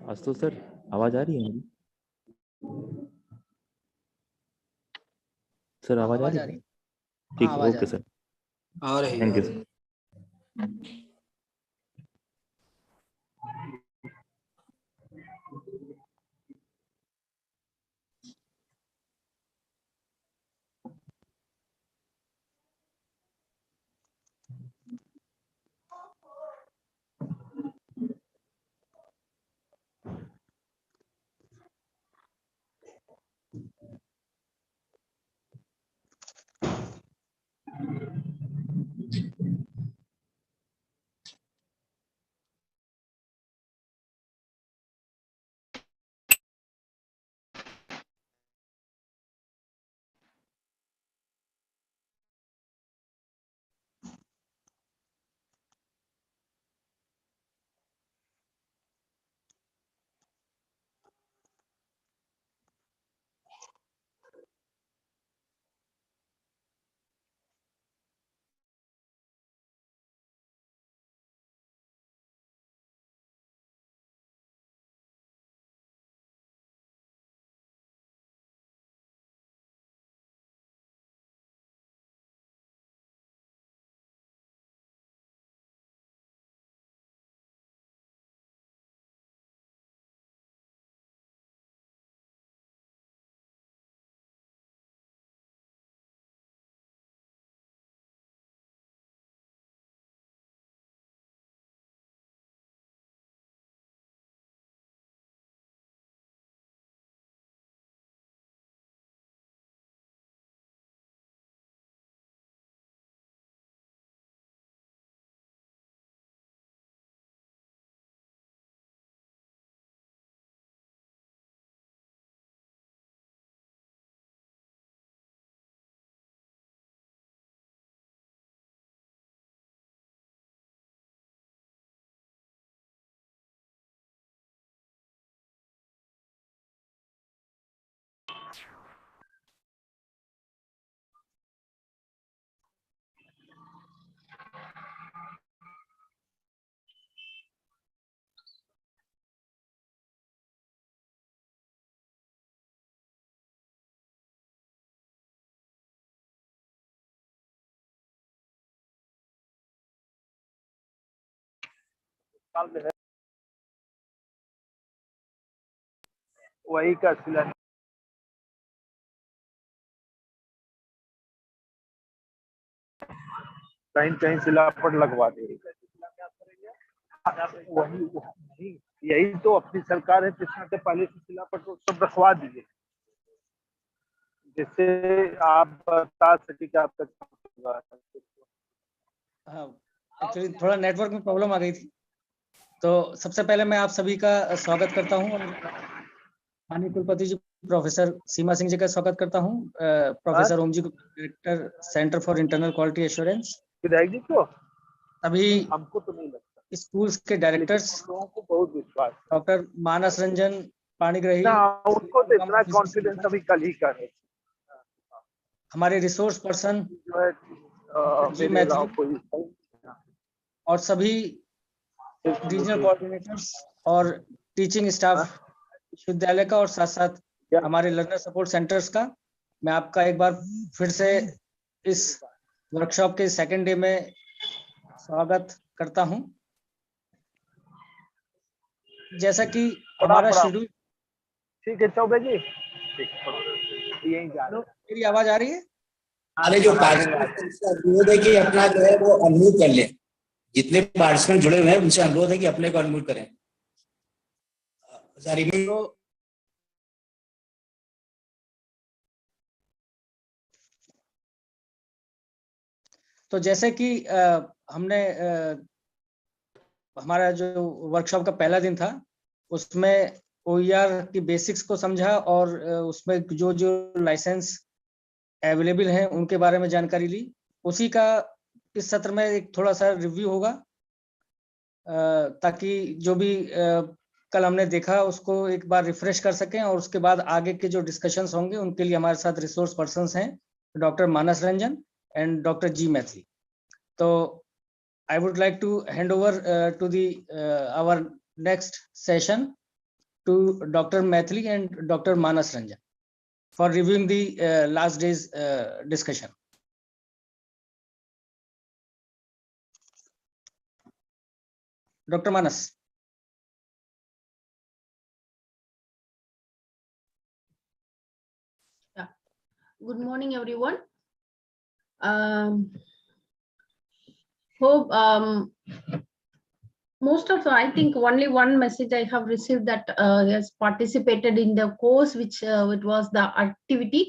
आज तो सर आवाज आ रही है मेरी? सर आवाज आ रही है? ठीक है, okay sir, thank you sir. वही का शिलान्यास कहीं कहीं शिलापट लगवा दे। वही नहीं, यही तो अपनी सरकार है, पिछले से पहले से शिलापट सब रखवा दीजिए, जिससे आप बता सके कि आपका काम होगा। हाँ, एक्चुअली थोड़ा नेटवर्क में प्रॉब्लम आ गई थी। तो सबसे पहले मैं आप सभी का स्वागत करता हूं और माननीय कुलपति जी प्रोफेसर सीमा सिंह जी का स्वागत करता हूं, प्रोफेसर ओम जी को, director centre for internal quality assurance, विधायक जी को सभी हमको तो नहीं लगता, स्कूल्स के डायरेक्टर्स, लोगों को बहुत विश्वास, डॉक्टर मानस रंजन पाणिग्राही, ना उनको तो इतना कॉन्फिडेंस अभी कल ही करे, हमारे रिसोर्स पर्सन जो है जी मेरे गांव मैथिली, को, और सभी रीजनल कोऑर्डिनेटर्स और टीचिंग स्टाफ विश्वविद्यालय का और साथ साथ हमारे लर्नर सपोर्ट सेंटर्स का, मैं आपका एक बार फिर से इस वर्कशॉप के सेकंड डे में स्वागत करता हूं। जैसा कि हमारा शेड्यूल, ठीक है चौबे जी, ठीक, यहीं जा रहे हैं। मेरी आवाज आ रही है? हमारे जो पार्टिसिपेंट्स अनुरोध है कि अपना जो है वो अनम्यूट कर ले, जितने पार्टिसिपेंट जुड़े हुए हैं उनसे अनुरोध है कि अपने को अनम्यूट करें। तो जैसे कि हमने हमारा जो वर्कशॉप का पहला दिन था उसमें ओईआर की बेसिक्स को समझा और उसमें जो जो लाइसेंस अवेलेबल हैं उनके बारे में जानकारी ली। उसी का इस सत्र में एक थोड़ा सा रिव्यू होगा, ताकि जो भी कल हमने देखा उसको एक बार रिफ्रेश कर सकें, और उसके बाद आगे के जो डिस्कशंस होंगे उनके लिए हमारे साथ रिसोर्स पर्संस हैं doctor Manas Ranjan and doctor G Maithili. तो I would like to hand over to the our next session to Dr. Maithili and Dr. Manas Ranjan for reviewing the last day's discussion. Dr. Manas. Yeah. Good morning, everyone. Hope most of, I think only one message I have received that has participated in the course, which it was the activity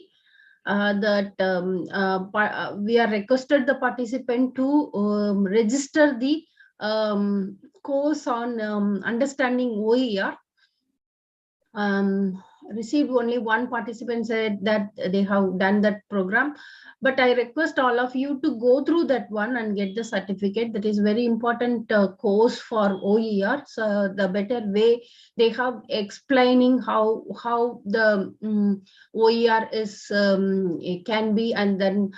that we are requested the participant to register the course on understanding OER. Received only one participant said that they have done that program, but I request all of you to go through that one and get the certificate. That is very important course for OER. So the better way they have explaining how the OER is it can be, and then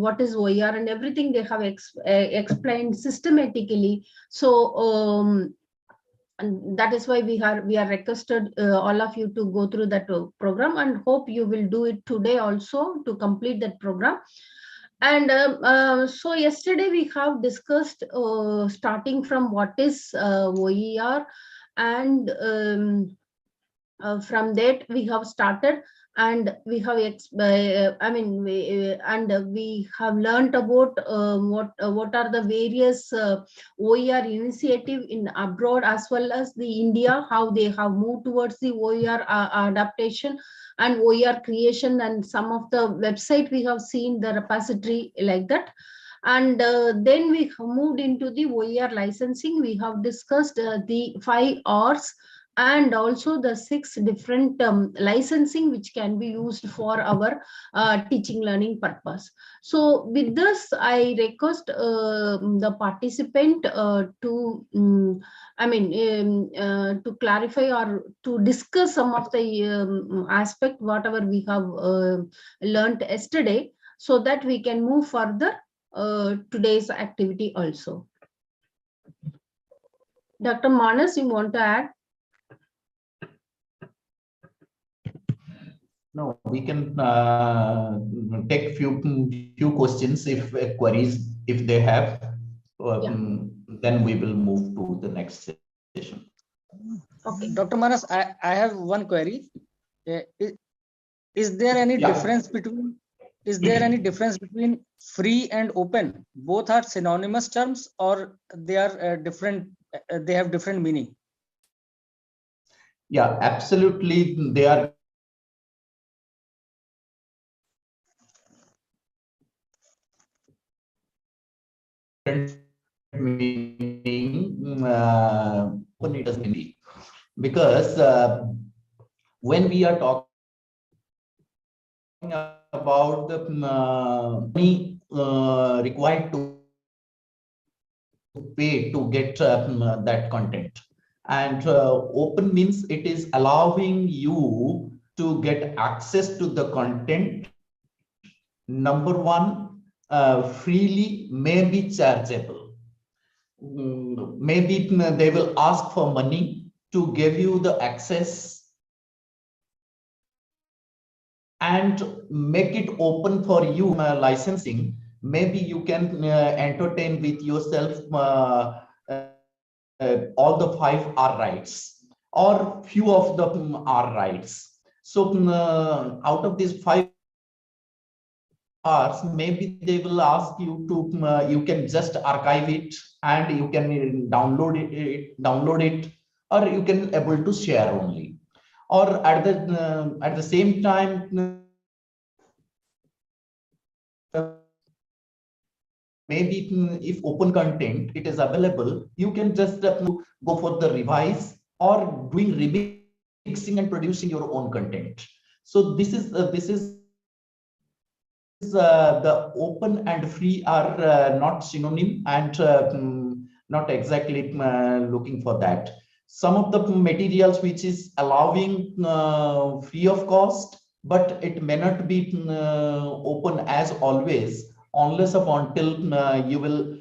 what is OER and everything they have explained systematically. So and that is why we are requested all of you to go through that program, and hope you will do it today also to complete that program. And so yesterday we have discussed starting from what is OER, and from that we have started, and we have we have learned about what are the various OER initiative in abroad as well as the India, how they have moved towards the OER adaptation and OER creation, and some of the website we have seen the repository like that. And then we moved into the OER licensing. We have discussed the 5 R's and also the 6 different licensing which can be used for our teaching learning purpose. So with this, I request the participant to to clarify or to discuss some of the aspect whatever we have learned yesterday, so that we can move further today's activity also. Dr. Manas, you want to add? No, we can take few questions if queries if they have. Then we will move to the next session. Okay, Dr. Manas, I have one query. Is there any Yeah. difference between free and open? Both are synonymous terms, or they are different? They have different meaning. Yeah, absolutely. They are meaning. Open it doesn't mean, because when we are talking about the money required to pay to get that content, and open means it is allowing you to get access to the content. Number one, freely, may be chargeable. Maybe they will ask for money to give you the access and make it open for you. Licensing, maybe you can entertain with yourself all the 5 R rights, or few of the R rights. So out of these 5 R's, maybe they will ask you to you can just archive it, and you can download it, or you can able to share only, or at the same time maybe if open content it is available, you can just go for the revise or doing remixing and producing your own content. So this is the open and free are not synonym, and not exactly looking for that. Some of the materials which is allowing free of cost, but it may not be open as always, unless of until you will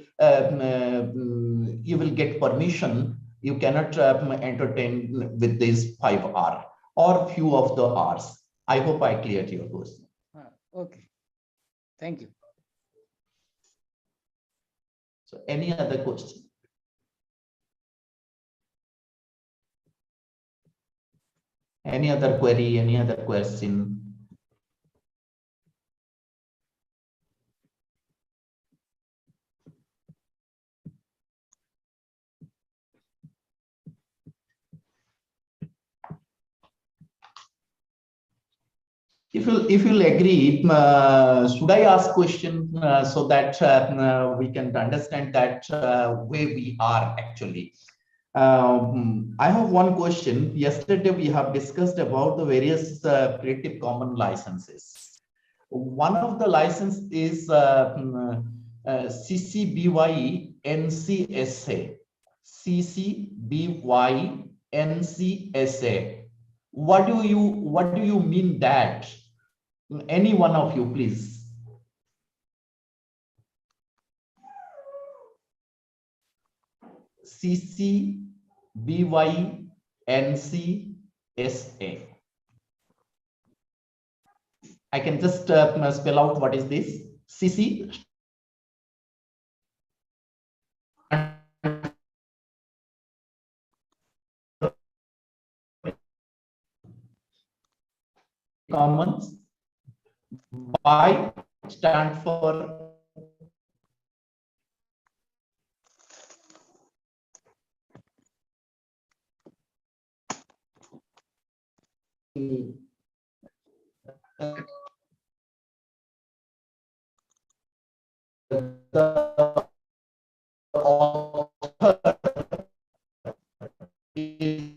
get permission. You cannot entertain with these 5 R or few of the R's. I hope I cleared your question. Okay, thank you. So any other question? Any other query, any other question? If you'll agree, should I ask question so that we can understand that where we are actually? I have one question. Yesterday we have discussed about the various Creative Commons licenses. One of the license is CC BY NC CC BY NC What do you mean that? Any one of you, please. CC BY NC I can just spell out what is this. CC Commons, BY stand for the author is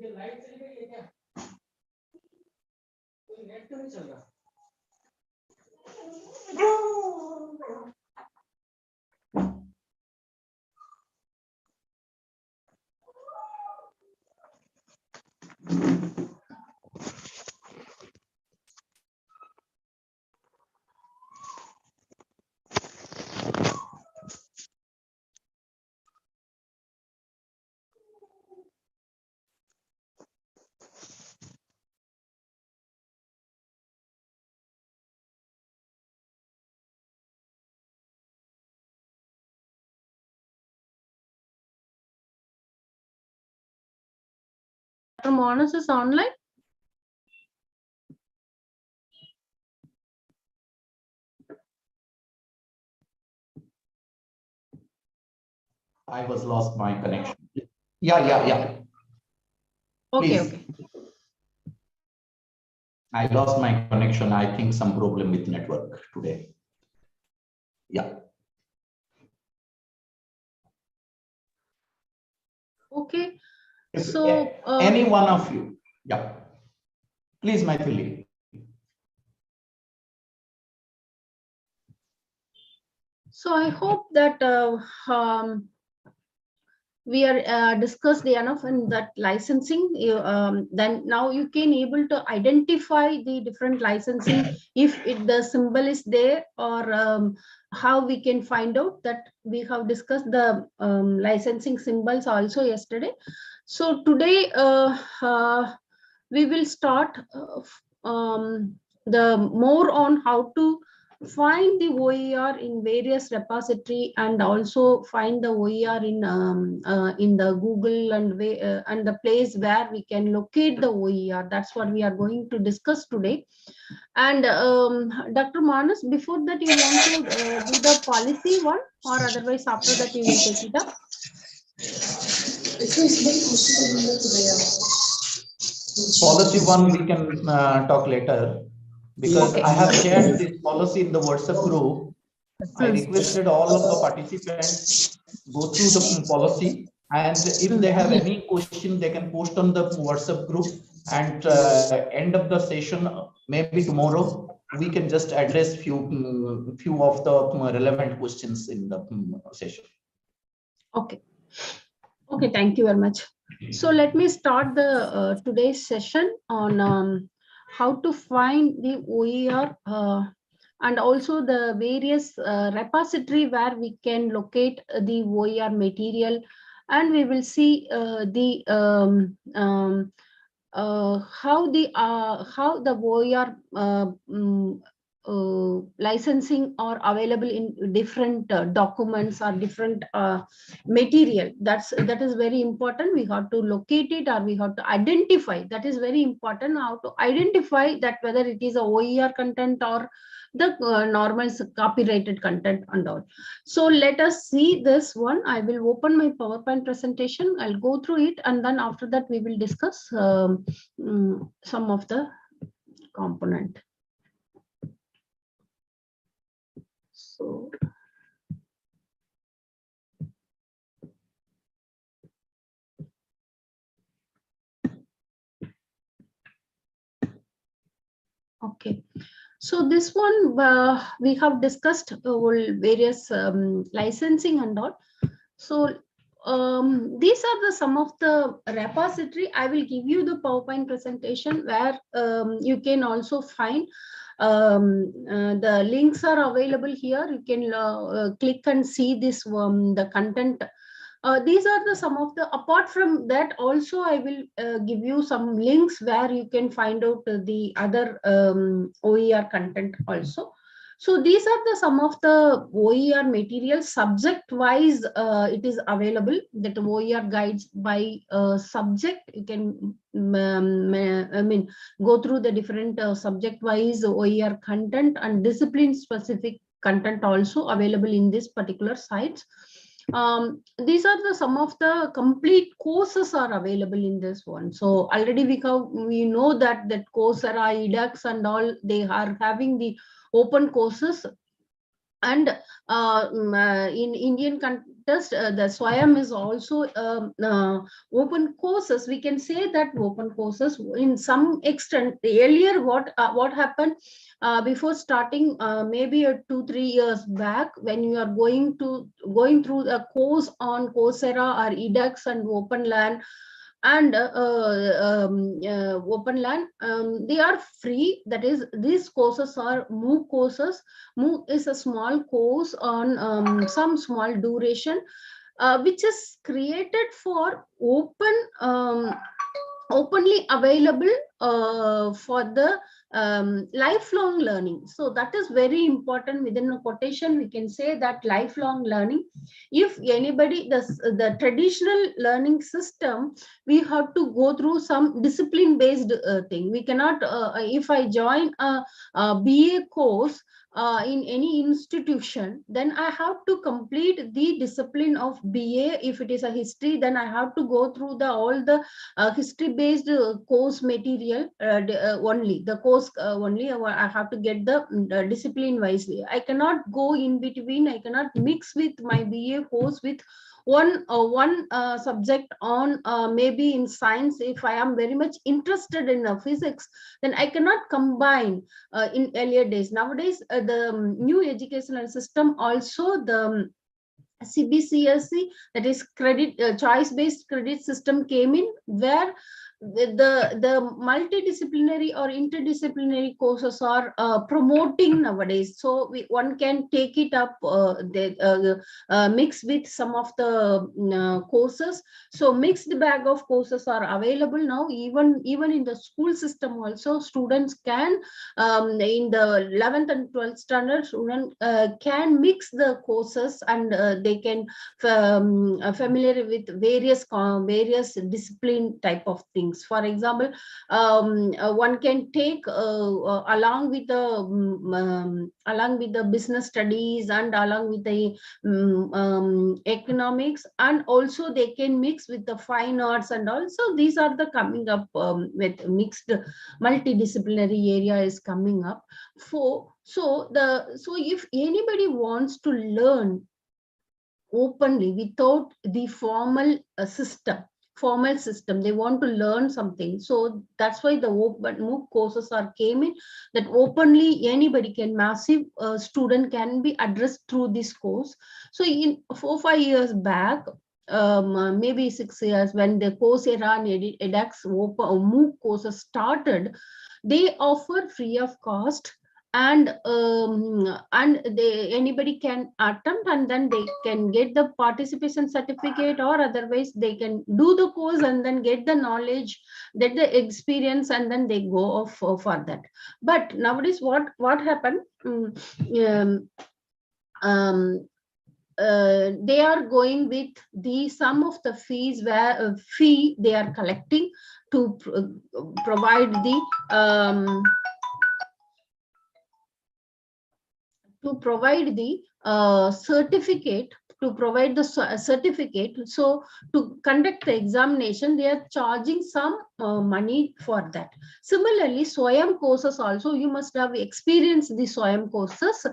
ये light चली गई है क्या? कोई net तो नहीं चल रहा? Dr. Manas is online. I was lost my connection. Yeah. Okay, Please. okay. I lost my connection. I think some problem with network today. Yeah. Okay. If So any one of you, yeah, please, Maithili. So I hope that we are discussed enough in that licensing. Then now you can able to identify the different licensing if the symbol is there, or how we can find out that. We have discussed the licensing symbols also yesterday. So today we will start the more on how to find the OER in various repository, and also find the OER in the Google and the place where we can locate the OER. That's what we are going to discuss today. And Dr. Manas, before that, you want to do the policy one, or otherwise after that you will take it up? Policy one we can talk later, because Okay. I have shared this policy in the WhatsApp group. I requested all of the participants go through the policy, and if they have any question, they can post on the WhatsApp group. And end of the session, maybe tomorrow, we can just address few of the relevant questions in the session. Okay. Okay, thank you very much. So let me start the today's session on how to find the OER and also the various repository where we can locate the OER material, and we will see how the OER licensing are available in different documents or different material. That is very important. We have to locate it, or we have to identify. That is very important, how to identify that whether it is a OER content or the normal copyrighted content and all. So let us see this one. I will open my PowerPoint presentation. I'll go through it, and then after that we will discuss some of the component. So okay, so this one we have discussed various licensing and all. So these are some of the repository. I will give you the PowerPoint presentation where you can also find the links are available here. You can click and see this the content. These are some of the. Apart from that, also I will give you some links where you can find out the other OER content also. So these are some of the OER materials subject wise. It is available, that OER guides by subject. You can go through the different subject wise OER content, and discipline specific content also available in this particular sites. These are some of the complete courses are available in this one. So already we know that Coursera, edX and all, they are having the open courses, and in Indian context, the SWAYAM is also open courses. We can say that open courses in some extent. Earlier, what happened before starting, maybe 2-3 years back, when you are going through a course on Coursera or edX and OpenLAN and OpenLAN, they are free. That is, these courses are MOOC courses. MOOC is a small course on some small duration, which is created for openly available for the lifelong learning. So that is very important. Within a quotation, we can say that lifelong learning. If anybody, the traditional learning system, we have to go through some discipline based thing. We cannot, if I join a BA course in any institution, then I have to complete the discipline of BA. If it is a history, then I have to go through all the history based course material only, the course only. I have to get the discipline wisely. I cannot go in between. I cannot mix with my BA course with one subject on maybe in science. If I am very much interested in physics, then I cannot combine in earlier days. Nowadays, the new educational system, also the CBCSE, that is credit choice based credit system, came in, where the multidisciplinary or interdisciplinary courses are promoting nowadays. So one can take it up, mix with some of the courses. So mixed bag of courses are available now. Even in the school system also, students can in the 11th and 12th standard, students can mix the courses, and they can familiar with various discipline type of things. For example, one can take along with the business studies and along with the economics, and also they can mix with the fine arts, and also these are the coming up with mixed multidisciplinary area is coming up. So if anybody wants to learn openly without the formal system, they want to learn something. So that's why the open MOOC courses came in, that openly anybody can, massive student can be addressed through this course. So in 4-5 years back, maybe 6 years, when the Coursera and edX MOOC courses started, they offer free of cost, and anybody can attempt, and then they can get the participation certificate, or otherwise they can do the course and then get the knowledge, get the experience, and then they go off for that. But nowadays what happened, they are going with the sum of the fees, where fee they are collecting to provide the certificate, so to conduct the examination, they are charging some money for that. Similarly, SWAYAM courses also, you must have experienced the SWAYAM courses.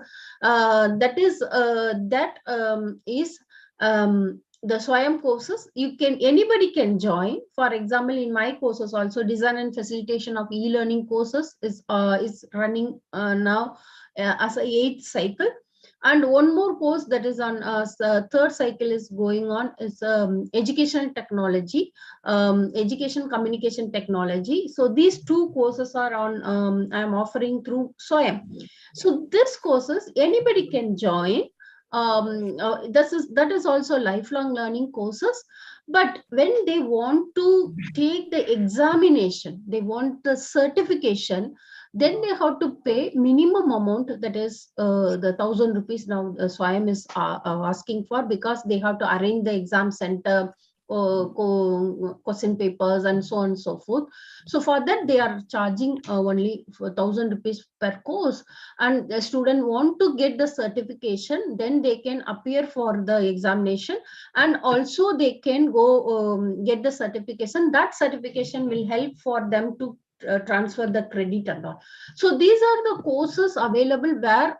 The SWAYAM courses, anybody can join. For example, in my courses also, design and facilitation of e-learning courses is running now as a 8th cycle, and one more course that is on 3rd cycle is going on, is educational technology, education communication technology. So these 2 courses are on, I am offering through SWAYAM. So these courses anybody can join. That is also lifelong learning courses. But when they want to take the examination, they want the certification, then they have to pay minimum amount, that is the 1,000 rupees now SWAYAM is asking for, because they have to arrange the exam center, question papers, and so on and so forth. So for that they are charging only 1,000 rupees per course, and the student want to get the certification, then they can appear for the examination, and also they can go get the certification. That certification will help for them to transfer the credit and all. So these are the courses available where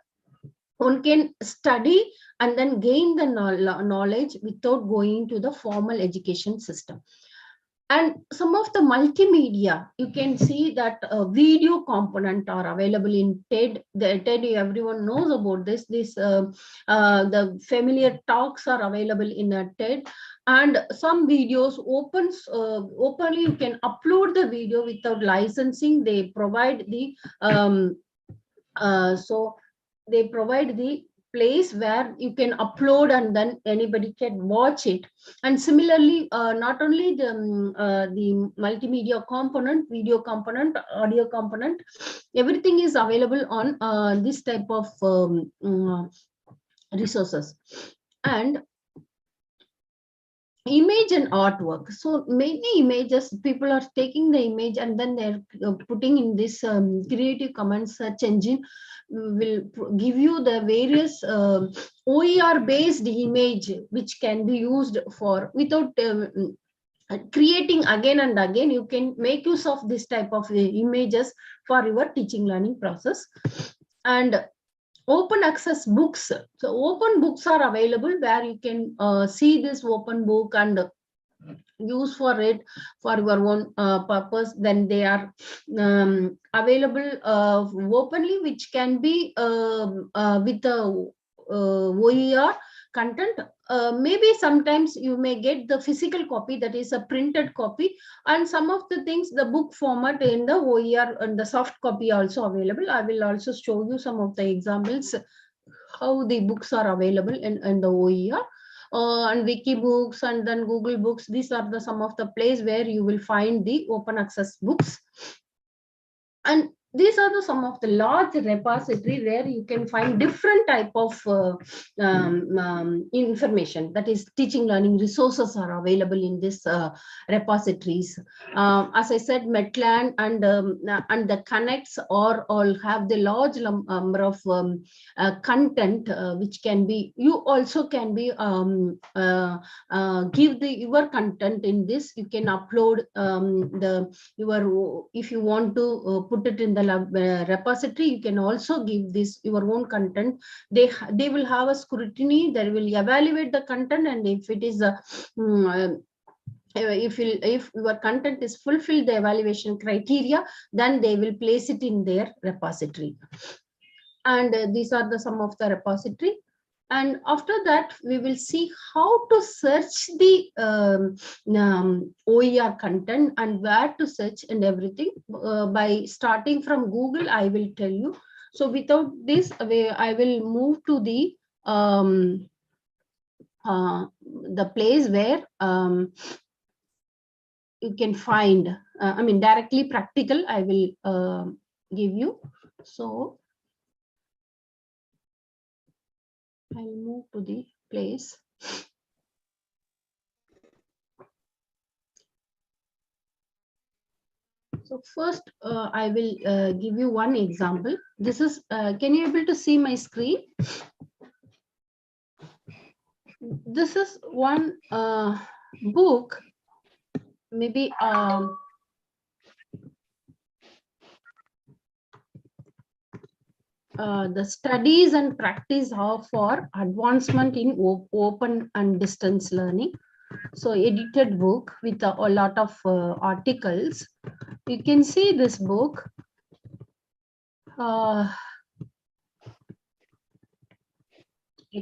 one can study and then gain the knowledge without going to the formal education system. And some of the multimedia, you can see that video component are available in TED. The TED, everyone knows about this. The familiar talks are available in a TED, and some videos openly you can upload the video without licensing. They provide the place where you can upload and then anybody can watch it. And similarly, not only the multimedia component, video component, audio component, everything is available on this type of resources. And image and artwork. So many images, people are taking the image and then they're putting in this Creative Commons search engine will give you the various OER based image which can be used for without creating again and again. You can make use of this type of images for your teaching learning process. And open access books. So open books are available where you can see this open book and use for it for your own purpose. Then they are available openly, which can be with the OER content. Maybe sometimes you may get the physical copy, that is a printed copy, and some of the things the book format in the OER and the soft copy also available. I will also show you some of the examples how the books are available in the OER. And Wikibooks and then Google Books, these are the some of the place where you will find the open access books. And these are the some of the large repository where you can find different type of information, that is teaching learning resources are available in this repositories. As I said, Metland and the Connects all have the large number of content which can be, you also can be give your content in this. You can upload if you want to put it in the repository, you can also give this your own content. They will have a scrutiny, they will evaluate the content, and if it is if your content is fulfilled the evaluation criteria, then they will place it in their repository. And these are the some of the repository. And after that, we will see how to search the OER content and where to search and everything. By starting from Google, I will tell you. So without this, I will move to the place where you can find, directly practical, I will give you. So I'll move to the place. So first, I will give you one example. This is, can you able to see my screen? This is one book, maybe the studies and practice for advancement in open and distance learning. So edited book with a lot of articles. You can see this book.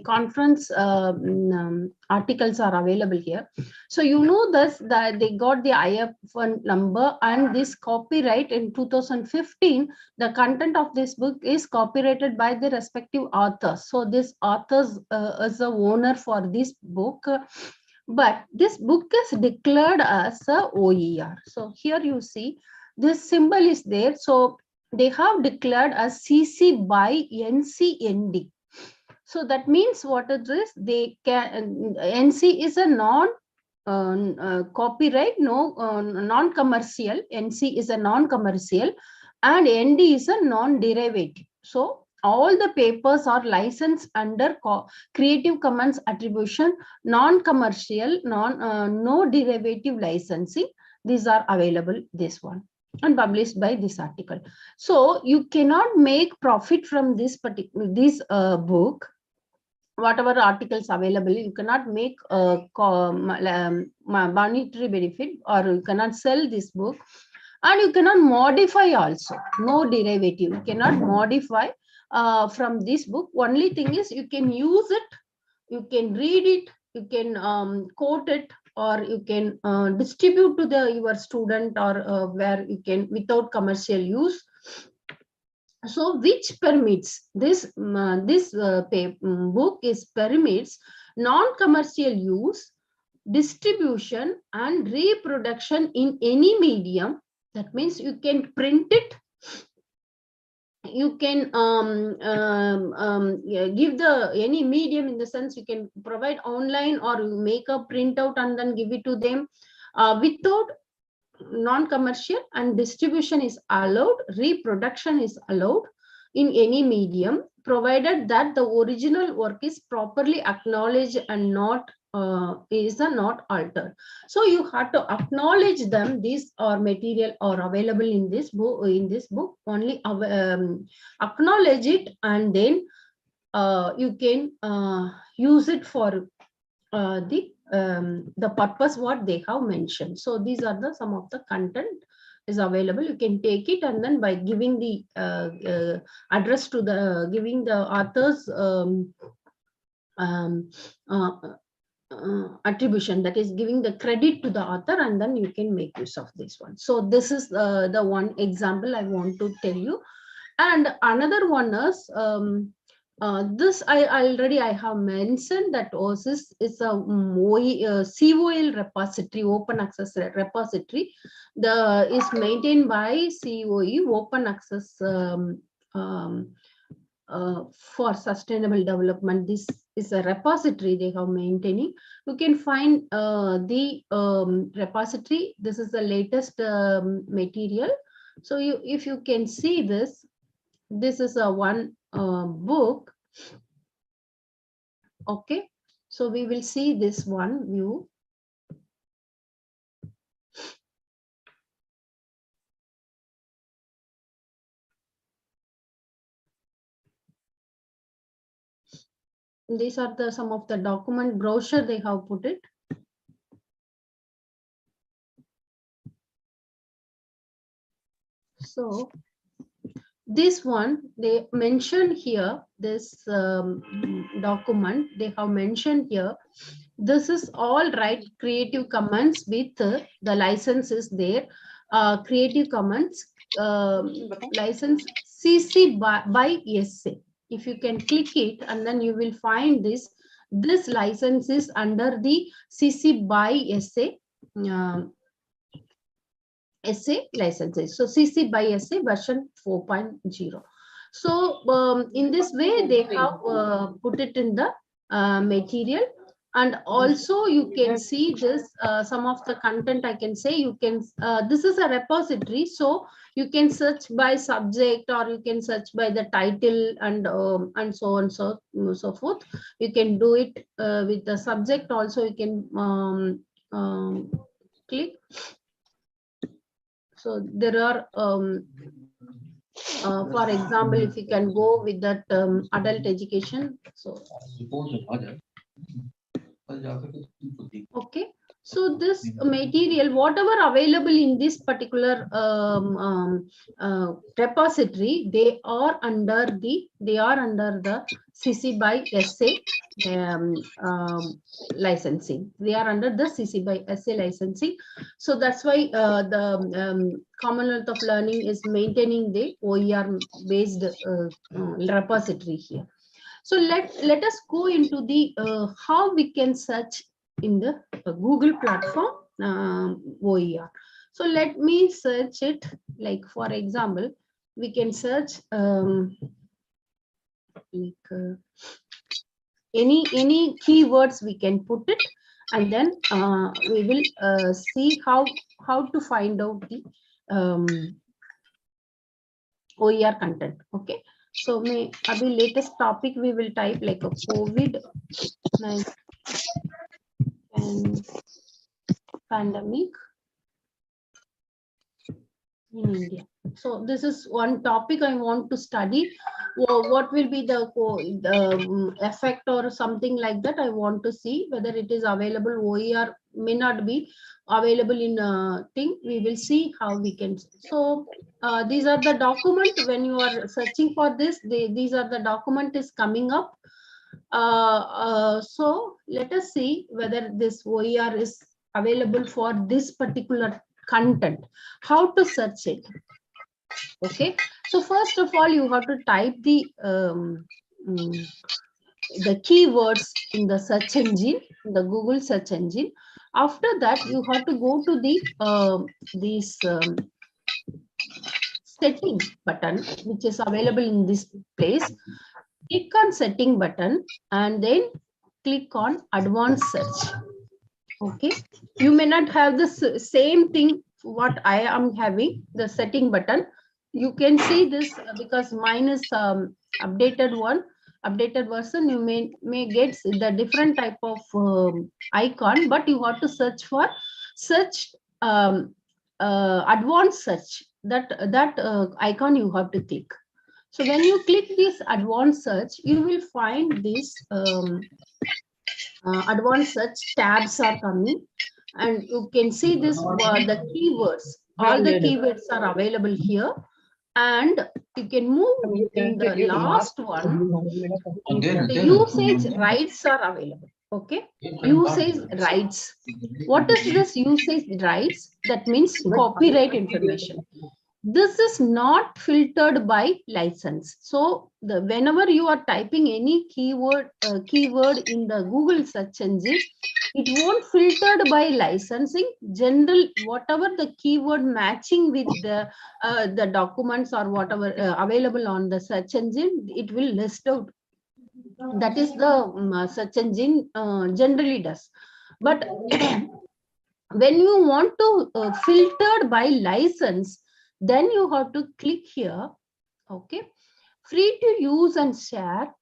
Conference articles are available here. So you know this, that they got the IFN number and this copyright in 2015. The content of this book is copyrighted by the respective authors. So this authors is the owner for this book. But this book is declared as a OER. So here you see this symbol is there. So they have declared as CC by NCND. So that means what it is, they can, NC is a copyright, non-commercial. NC is a non-commercial and ND is a non-derivative. So all the papers are licensed under Creative Commons Attribution, non-commercial, no derivative licensing. These are available, this one, and published by this article. So you cannot make profit from this particular book. Whatever articles available, you cannot make monetary benefit, or you cannot sell this book, and you cannot modify also. No derivative, you cannot modify from this book. Only thing is you can use it, you can read it, you can quote it, or you can distribute to your student, or where you can without commercial use. So which permits this book is permits non-commercial use, distribution and reproduction in any medium. That means you can print it, you can give the any medium, in the sense you can provide online or you make a printout and then give it to them without non-commercial, and distribution is allowed, reproduction is allowed in any medium, provided that the original work is properly acknowledged and not not altered. So you have to acknowledge them. These are material are available in this book. Only acknowledge it, and then you can use it for the purpose what they have mentioned. So these are the some of the content is available. You can take it, and then by giving the address to the giving the author's attribution, that is giving the credit to the author, and then you can make use of this one. So this is the one example I want to tell you. And another one is this I have mentioned that OSIS is a Seaworld repository, open access repository. Is maintained by COE, open access for sustainable development. This is a repository they have maintaining. You can find the repository. This is the latest material. So if you can see this is a one book. Okay, so we will see this one view. These are the some of the document brochure they have put it. So this one they mentioned here, this document they have mentioned here, this is all right, Creative Commons with the license is there, Creative Commons license CC by SA. If you can click it, and then you will find this license is under the CC by SA SA licenses. So CC by SA version 4.0. So in this way they have put it in the material. And also you can see this some of the content I can say. You can this is a repository, so you can search by subject, or you can search by the title, and so on so forth. You can do it with the subject also. You can click. So there are for example, if you can go with that adult education. So okay, so this material, whatever available in this particular repository, they are under the CC by SA licensing. They are under the CC by SA licensing. So that's why the Commonwealth of Learning is maintaining the OER based repository here. So let us go into the how we can search in the Google platform OER. So let me search it. Like for example, we can search any keywords we can put it, and then we will see how to find out the OER content. Okay. So may abhi latest topic we will type like a COVID-19 and pandemic in India. So this is one topic I want to study. What will be the effect or something like that? I want to see whether it is available. OER may not be available in thing. We will see how we can. So these are the document. When you are searching for this, these are the document is coming up. So let us see whether this OER is available for this particular content. How to search it? Okay, So first of all, you have to type the keywords in the search engine, the Google search engine. After that, you have to go to the setting button, which is available in this place. Click on setting button and then click on advanced search. Okay, you may not have the same thing what I am having, the setting button. You can see this because mine is updated version. You may get the different type of icon, but you have to search for advanced search. That icon you have to click. So when you click this advanced search, you will find this advanced search tabs are coming, and you can see this the keywords. All the keywords are available here, and you can move in the last one. The usage rights are available. Okay, usage rights. What is this usage rights? That means copyright information. This is not filtered by license. So whenever you are typing any keyword in the Google search engine, it won't filtered by licensing. General, whatever the keyword matching with the documents or whatever available on the search engine, it will list out. That is the search engine generally does. But when you want to filter by license, then you have to click here. Okay, free to use and share,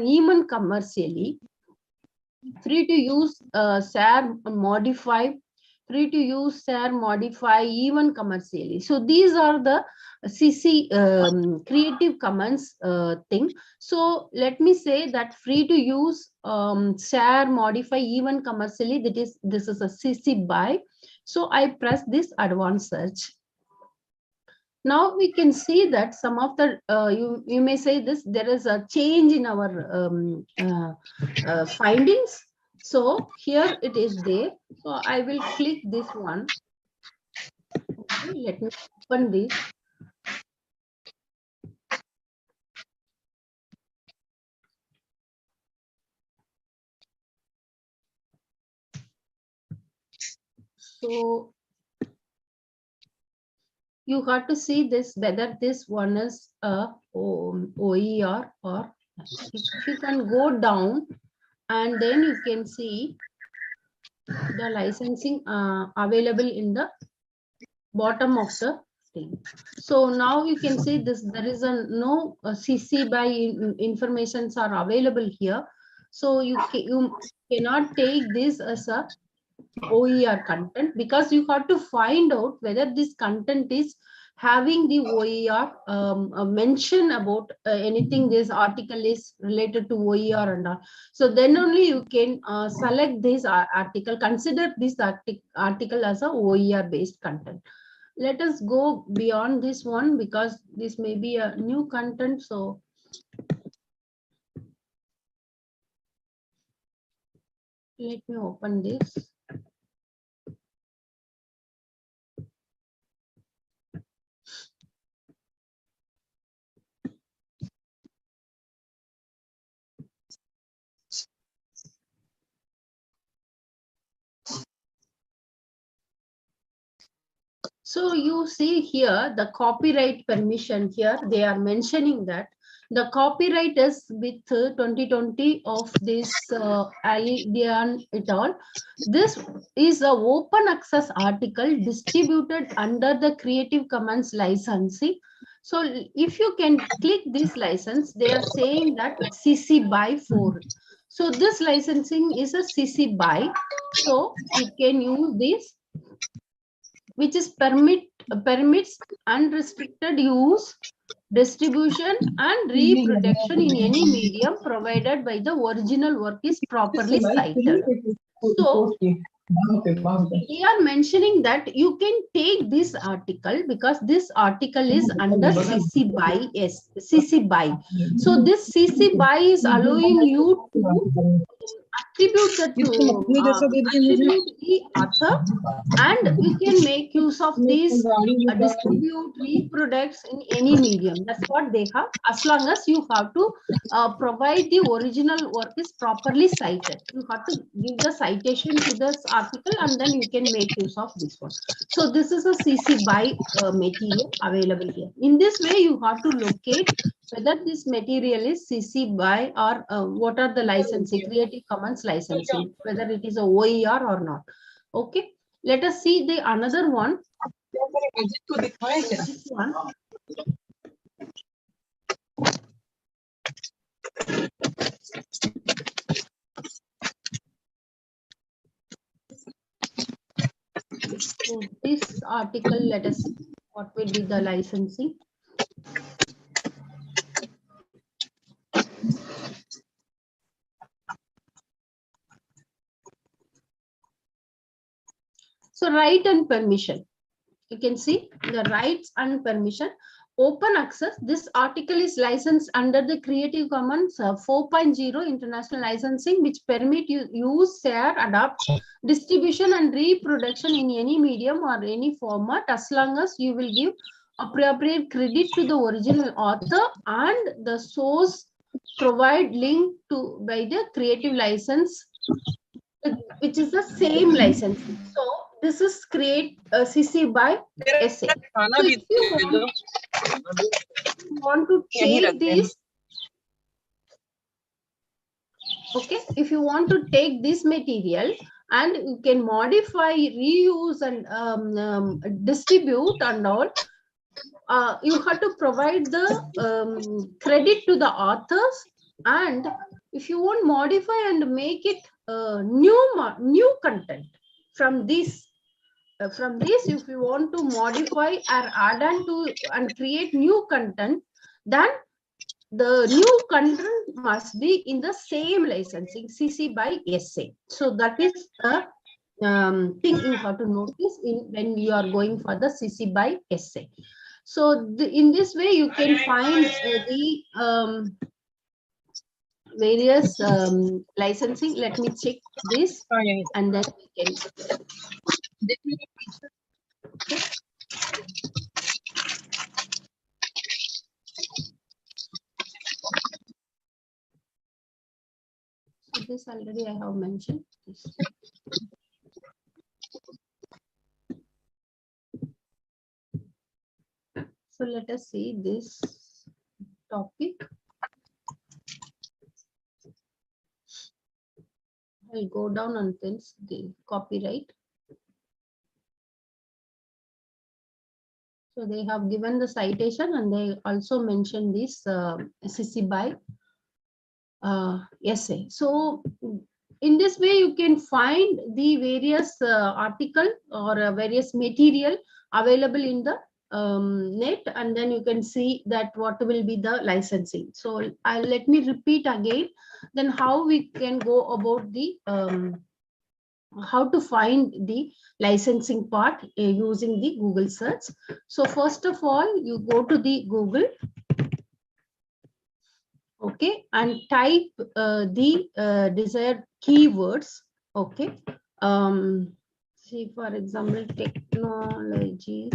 even commercially, free to use, share, modify, free to use, share, modify, even commercially. So these are the CC Creative Commons thing. So let me say that free to use, share, modify, even commercially, this is a CC BY. So I press this advanced search. Now we can see that some of the you may say this, there is a change in our findings. So here it is there. So I will click this one. Okay, let me open this. So you have to see this, whether this one is a OER, or if you can go down and then you can see the licensing available in the bottom of the thing. So now you can see this, there is no CC BY informations are available here. So you cannot take this as a OER content, because you have to find out whether this content is having the OER mention about anything, this article is related to OER and all. So then only you can select this article, consider this article as a OER based content. Let us go beyond this one, because this may be a new content. So let me open this. So you see here the copyright permission. Here they are mentioning that the copyright is with 2020 of this Ali Dian et al. This is an open access article distributed under the Creative Commons licensing. So if you can click this license, they are saying that CC BY 4. So this licensing is a CC BY. So you can use this, which is permits unrestricted use, distribution and reproduction in any medium provided by the original work is properly cited. So they are mentioning that you can take this article because this article is under CC BY. So this CC BY is allowing you to attribute that to attribute the author, and we can make use of these distribute reproducts in any medium. That's what they have, as long as you have to provide the original work is properly cited. You have to give the citation to this article, and then you can make use of this one. So this is a CC BY material available here. In this way, you have to locate whether this material is CC BY or what are the licensing, Creative Commons licensing, whether it is a OER or not. Okay, let us see the another one. This one. So this article, let us see what will be the licensing. So right and permission. You can see the rights and permission. Open access. This article is licensed under the Creative Commons 4.0 international licensing, which permit you use, share, adapt, distribution, and reproduction in any medium or any format, as long as you will give appropriate credit to the original author and the source provide link to by the creative license, which is the same license. So this is create CC BY SA. So if you want to take this, okay, if you want to take this material and you can modify, reuse, and distribute and all, you have to provide the credit to the authors, and if you want modify and make it new content from this. From this, if you want to modify or add on to and create new content, then the new content must be in the same licensing, CC BY SA. So that is the thing you have to notice in when you are going for the CC BY SA. So in this way, you can find the various licensing. Let me check this, and then we can. Okay. So this already I have mentioned. This. So let us see this topic. I'll go down until the copyright. So they have given the citation, and they also mentioned this CC BY essay. So in this way, you can find the various article or various material available in the net, and then you can see that what will be the licensing. So let me repeat again, then how we can go about the how to find the licensing part using the Google search. So first of all, you go to the Google, okay, and type the desired keywords. Okay, see, for example, technology.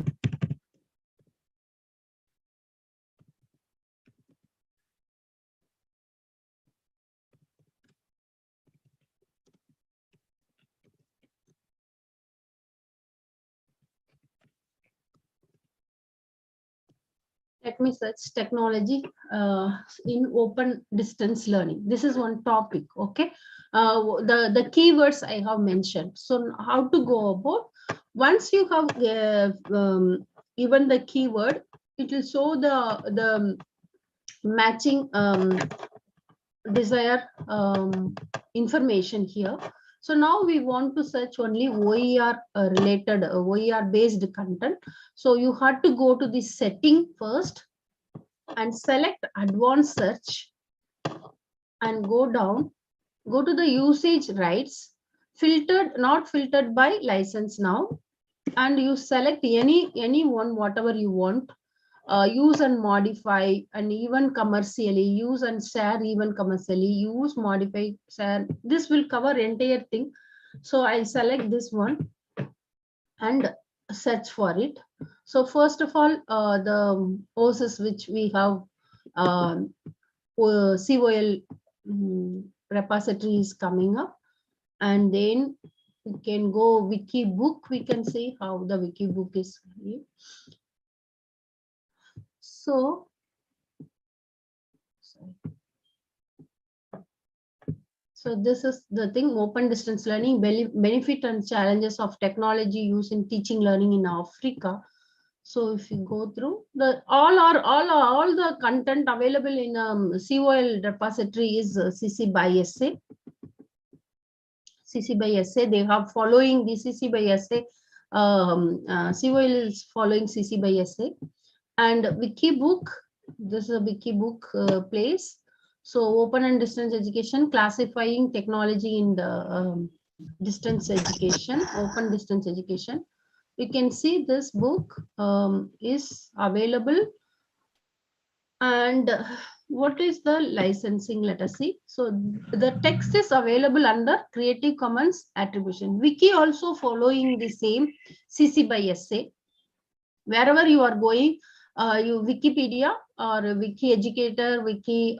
Let me search technology in open distance learning. This is one topic. Okay, the keywords I have mentioned. So how to go about? Once you have given the keyword, it will show the matching desired information here. So now we want to search only OER related, OER based content. So you have to go to the setting first and select advanced search and go down, go to the usage rights, filtered, not filtered by license now, and you select any one, whatever you want. use and modify, and even commercially, use and share, even commercially, use, modify, share. This will cover entire thing. So I'll select this one and search for it. So first of all, the courses which we have, Seaworld repository is coming up, and then we can go wiki book. We can see how the wiki book is here. So this is the thing, open distance learning, benefit and challenges of technology used in teaching learning in Africa. So if you go through the all the content available in Seaworld repository is CC by SA. CC by SA, they have following the CC by SA. Seaworld is following CC by SA. And wiki book, this is a wiki book place. So open and distance education, classifying technology in the distance education, open distance education. You can see this book is available. And what is the licensing? Let us see. So the text is available under Creative Commons attribution. Wiki also following the same CC by SA. Wherever you are going, you Wikipedia or Wiki Educator, Wiki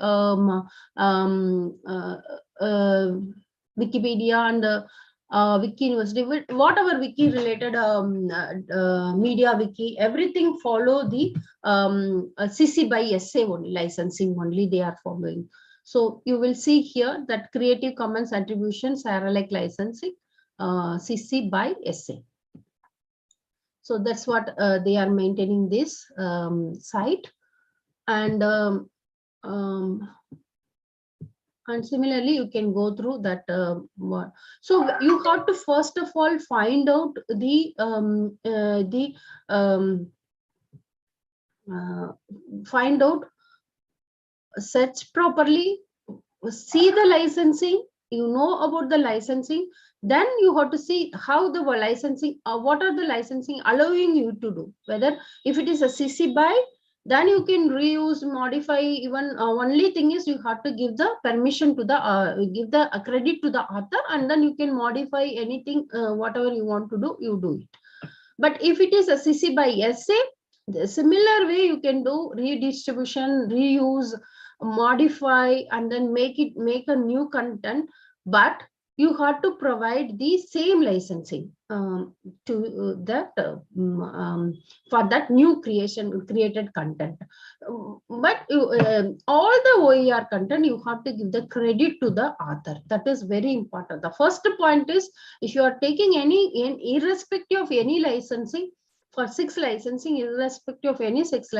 Wikipedia and Wiki University, whatever Wiki related media Wiki, everything follow the CC by SA only, licensing only they are following. So you will see here that Creative Commons attribution, Sarah-like licensing, CC by SA. So that's what they are maintaining this site. And similarly, you can go through that. So you have to first of all find out the search properly, see the licensing. You know about the licensing, then you have to see how the licensing, what are the licensing allowing you to do. Whether if it is a CC by, then you can reuse, modify. Even only thing is you have to give the permission to the give the credit to the author, and then you can modify anything, whatever you want to do, you do it. But if it is a CC by SA, the similar way you can do redistribution, reuse, modify, and then make a new content, but you have to provide the same licensing to that for that new created content. But all the OER content, you have to give the credit to the author. That is very important. The first point is, if you are taking irrespective of any licensing, for 6 licensing, irrespective of any 6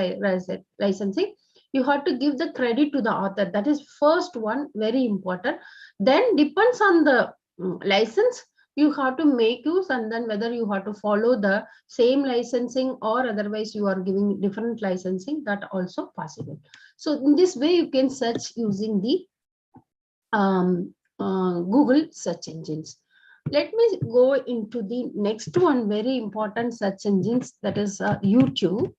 licensing, you have to give the credit to the author. That is first one, very important. Then depends on the license, you have to make use, and then whether you have to follow the same licensing or otherwise you are giving different licensing, that also possible. So in this way you can search using the Google search engines. Let me go into the next one, very important search engines, that is YouTube.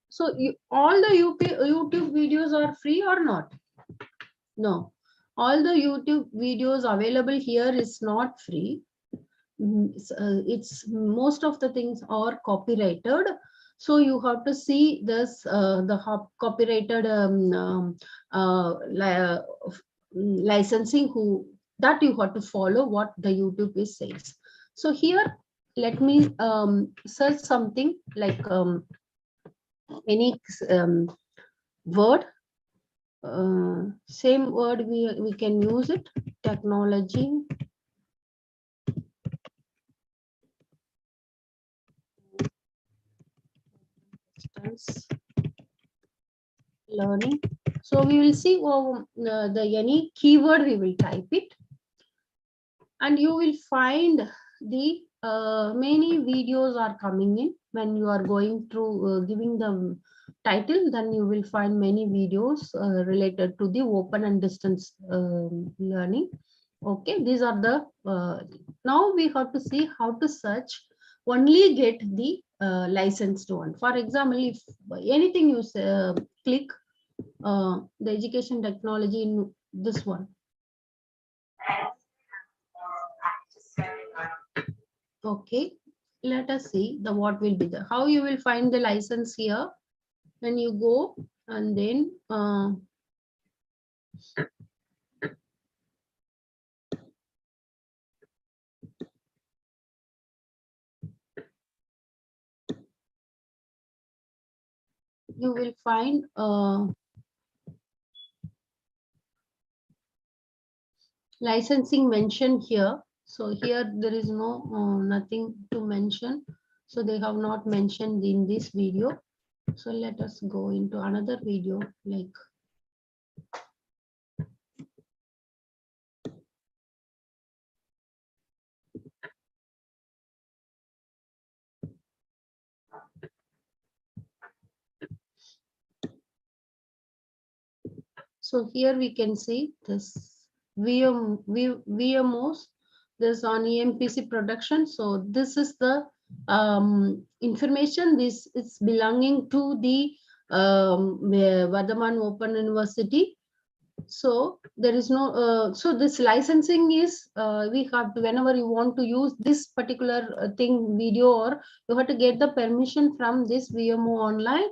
So all the YouTube videos are free or not? No, all the YouTube videos available here is not free. It's most of the things are copyrighted. So you have to see this, the copyrighted licensing that you have to follow what the YouTube is says. So here, let me search something like any word, same word we can use it, technology, learning. So we will see the any keyword, we will type it, and you will find the many videos are coming in. When you are going through giving the title, then you will find many videos related to the open and distance learning. Okay, these are the now we have to see how to search, only get the licensed one. For example, if anything you click the education technology in this one. Okay, let us see the what will be the how you will find the license here. When you go and then you will find licensing mentioned here. So here there is no nothing to mention. So they have not mentioned in this video. So let us go into another video like so here we can see this VMOs, this on EMPC production. So this is the information. This is belonging to the Vardhaman Open University. So there is no so this licensing is we have to, whenever you want to use this particular thing video, or you have to get the permission from this VMO online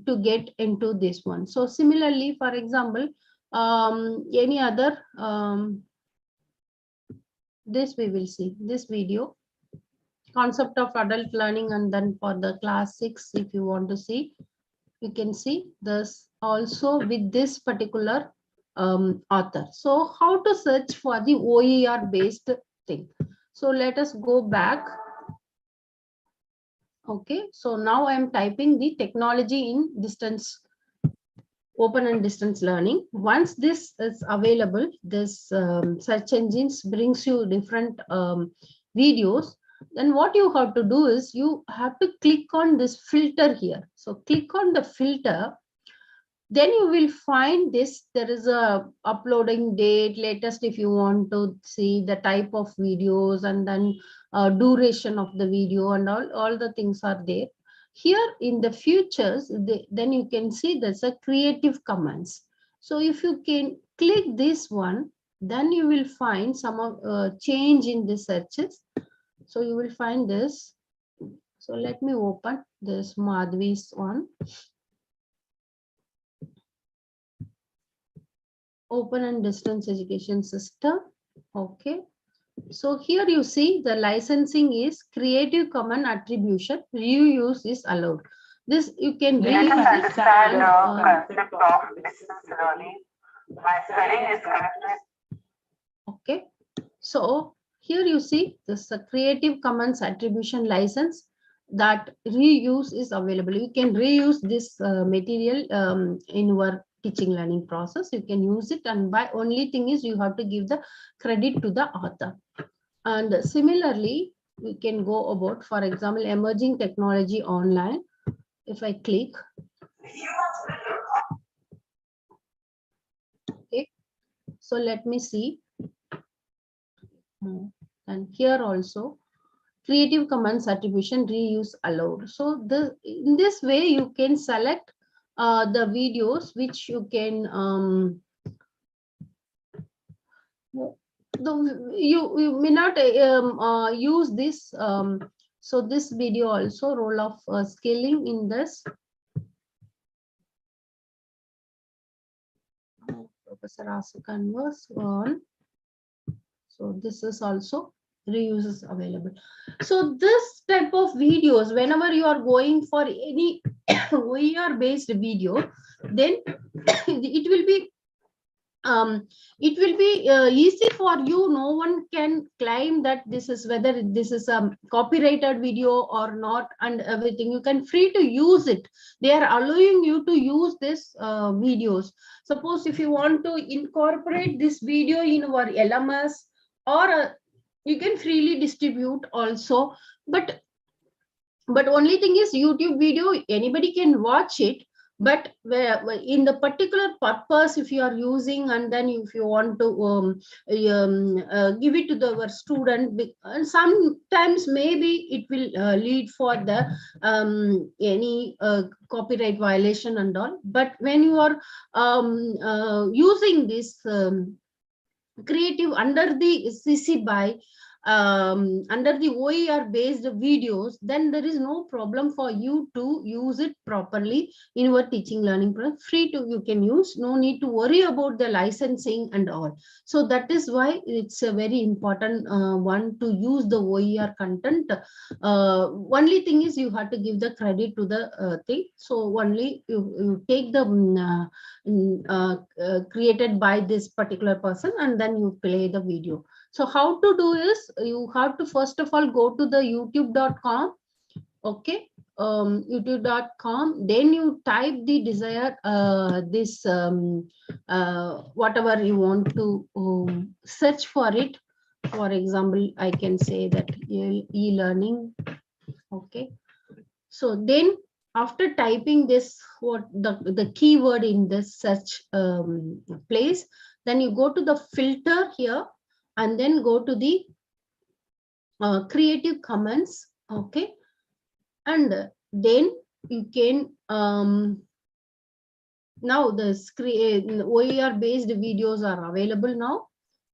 to get into this one. So similarly, for example, any other this we will see this video concept of adult learning, and then for the class 6 if you want to see, you can see this also with this particular author. So how to search for the OER based thing. So let us go back. Okay, so now I am typing the technology in distance, open and distance learning. Once this is available, this search engines brings you different videos. Then what you have to do is you have to click on this filter here. So click on the filter. Then you will find this, there is a uploading date, latest if you want to see the type of videos, and then duration of the video, and all the things are there. Here in the futures, then you can see there's a Creative Commons. So if you can click this one, then you will find some of change in the searches. So you will find this. So let me open this Madhvi's one. Open and distance education system. Okay. So here you see the licensing is Creative Commons Attribution. Reuse is allowed. This you can Let us understand the concept of distance learning. My spelling is correct. Okay. So here you see this Creative Commons Attribution license, that reuse is available. You can reuse this material in your teaching learning process. You can use it, and by only thing is you have to give the credit to the author. And similarly, we can go about, for example, emerging technology online. If I click, okay, so let me see. And here also Creative Commons Attribution reuse allowed. So in this way you can select the videos which you can you may not use this. So this video also role of scaling in this. Professor Asa Converse on. So this is also reuse is available. So this type of videos, whenever you are going for any OER based video, then it will be easy for you. No one can claim that this is whether this is a copyrighted video or not, and everything. You can free to use it. They are allowing you to use this videos. Suppose if you want to incorporate this video in our LMS, or you can freely distribute also, but only thing is YouTube video anybody can watch it, But in the particular purpose, if you are using, and then if you want to give it to our student, and sometimes maybe it will lead for the any copyright violation and all. But when you are using this creative under the CC BY, under the OER based videos, then there is no problem for you to use it properly in your teaching learning program. Free to you can use, no need to worry about the licensing and all. So that is why it's a very important one to use the OER content. Only thing is you have to give the credit to the thing. So only you take the created by this particular person, and then you play the video. So how to do is, you have to first of all go to the youtube.com. Okay, youtube.com, then you type the desired this whatever you want to search for it. For example, I can say that e-learning. Okay, so then after typing this, what the keyword in this search place, then you go to the filter here, and then go to the Creative Commons. Okay, and then you can now the OER based videos are available now.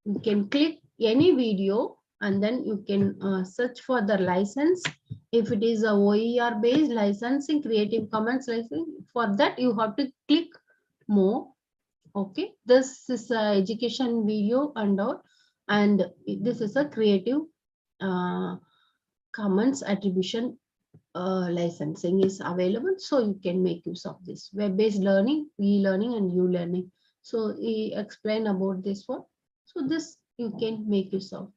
You can click any video, and then you can search for the license. If it is a OER based licensing, Creative Commons licensing, for that you have to click more. Okay, this is a education video and all, and this is a Creative Commons attribution licensing is available, so you can make use of this web-based learning, e-learning, and U-learning. So he explained about this one. So this you can make use of.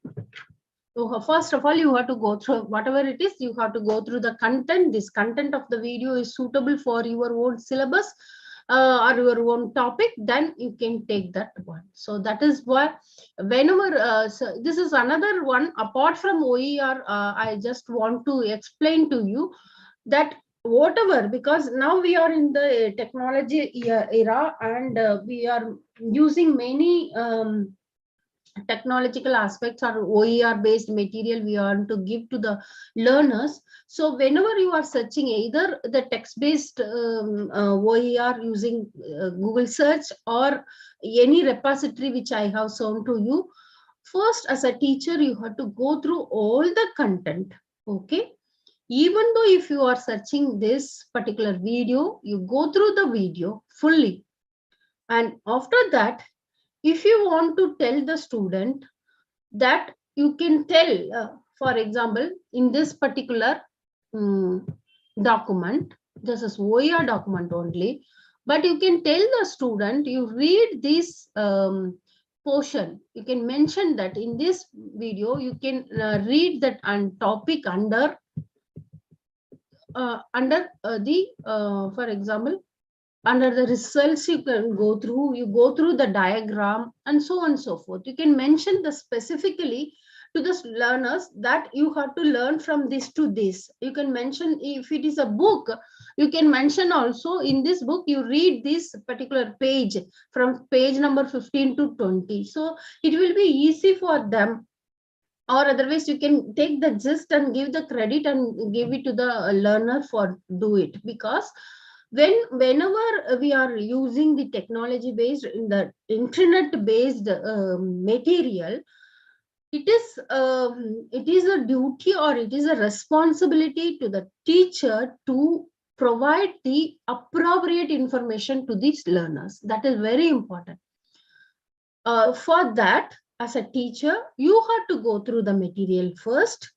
So first of all, you have to go through whatever it is. You have to go through the content. This content of the video is suitable for your own syllabus or your own topic. Then you can take that one. So that is why whenever so this is another one apart from OER. I just want to explain to you that whatever, because now we are in the technology era, and we are using many technological aspects or OER based material we want to give to the learners. So whenever you are searching either the text based OER using Google search or any repository which I have shown to you, first as a teacher you have to go through all the content. Okay, even though if you are searching this particular video, you go through the video fully, and after that, if you want to tell the student that you can tell, for example, in this particular document, this is OER document only, but you can tell the student, you read this portion, you can mention that in this video, you can read that topic under for example, under the results you can go through, you go through the diagram and so on and so forth. You can mention the specifically to the learners that you have to learn from this to this. You can mention if it is a book, you can mention also in this book, you read this particular page from page number 15 to 20. So it will be easy for them. Or otherwise you can take the gist and give the credit and give it to the learner for do it, because whenever we are using the technology based, in the internet based material, it is a duty or it is a responsibility to the teacher to provide the appropriate information to these learners. That is very important. For that, as a teacher, you have to go through the material first,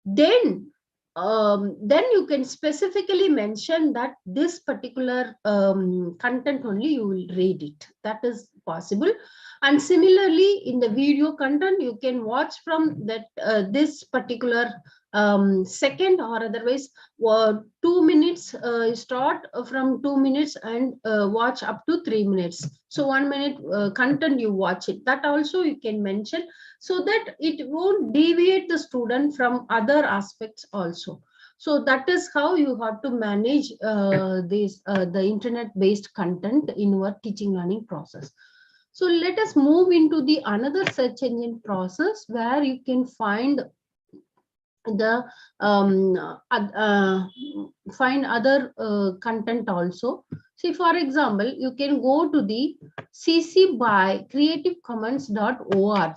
then you can specifically mention that this particular content only you will read it. That is possible. And similarly, in the video content, you can watch from that this particular second, or otherwise 2 minutes, start from 2 minutes and watch up to 3 minutes. So 1 minute content you watch it. That also you can mention, so that it won't deviate the student from other aspects also. So that is how you have to manage the internet-based content in your teaching learning process. So let us move into the another search engine process where you can find the find other content also. See, for example, you can go to the cc by creativecommons.org.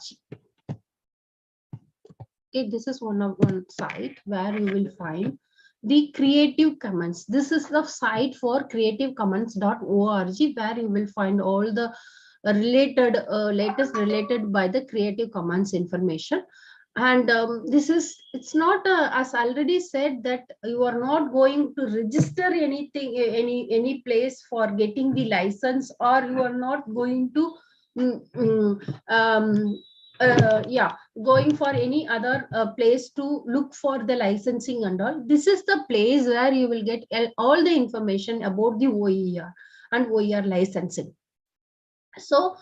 Okay, this is one site where you will find the Creative Commons. This is the site for creativecommons.org, where you will find all the related latest related by the Creative Commons information. And this is, it's not as already said, that you are not going to register anything, any place for getting the license, or you are not going to going for any other place to look for the licensing and all. This is the place where you will get all the information about the OER and OER licensing. So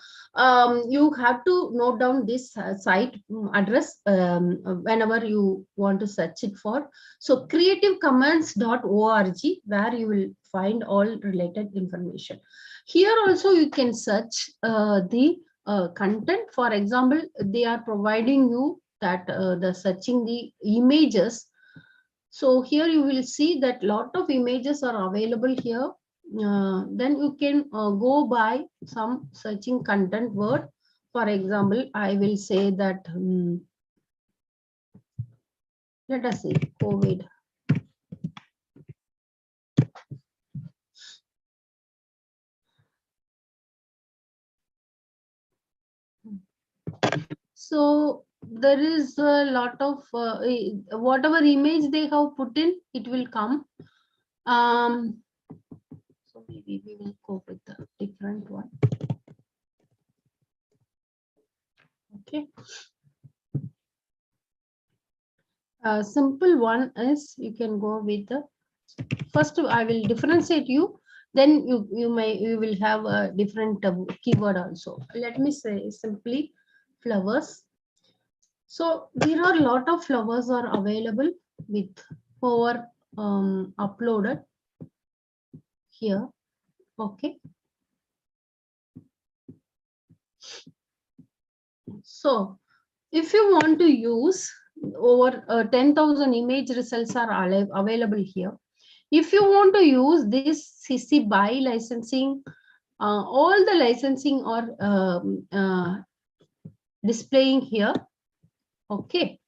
you have to note down this site address whenever you want to search it for. So creativecommons.org, where you will find all related information. Here also you can search the content. For example, they are providing you that the searching the images. So here you will see that lot of images are available here. Then you can go by some searching content word. For example, I will say that let us see COVID. So there is a lot of whatever image they have put in, it will come. So maybe we will go with the different one. Okay. Simple one is, you can go with the first. I will differentiate you. Then you will have a different keyword also. Let me say simply flowers. So there are a lot of flowers are available with over uploaded here. Okay. So if you want to use over 10,000 image results are available here. If you want to use this CC BY licensing, all the licensing are displaying here. Okay.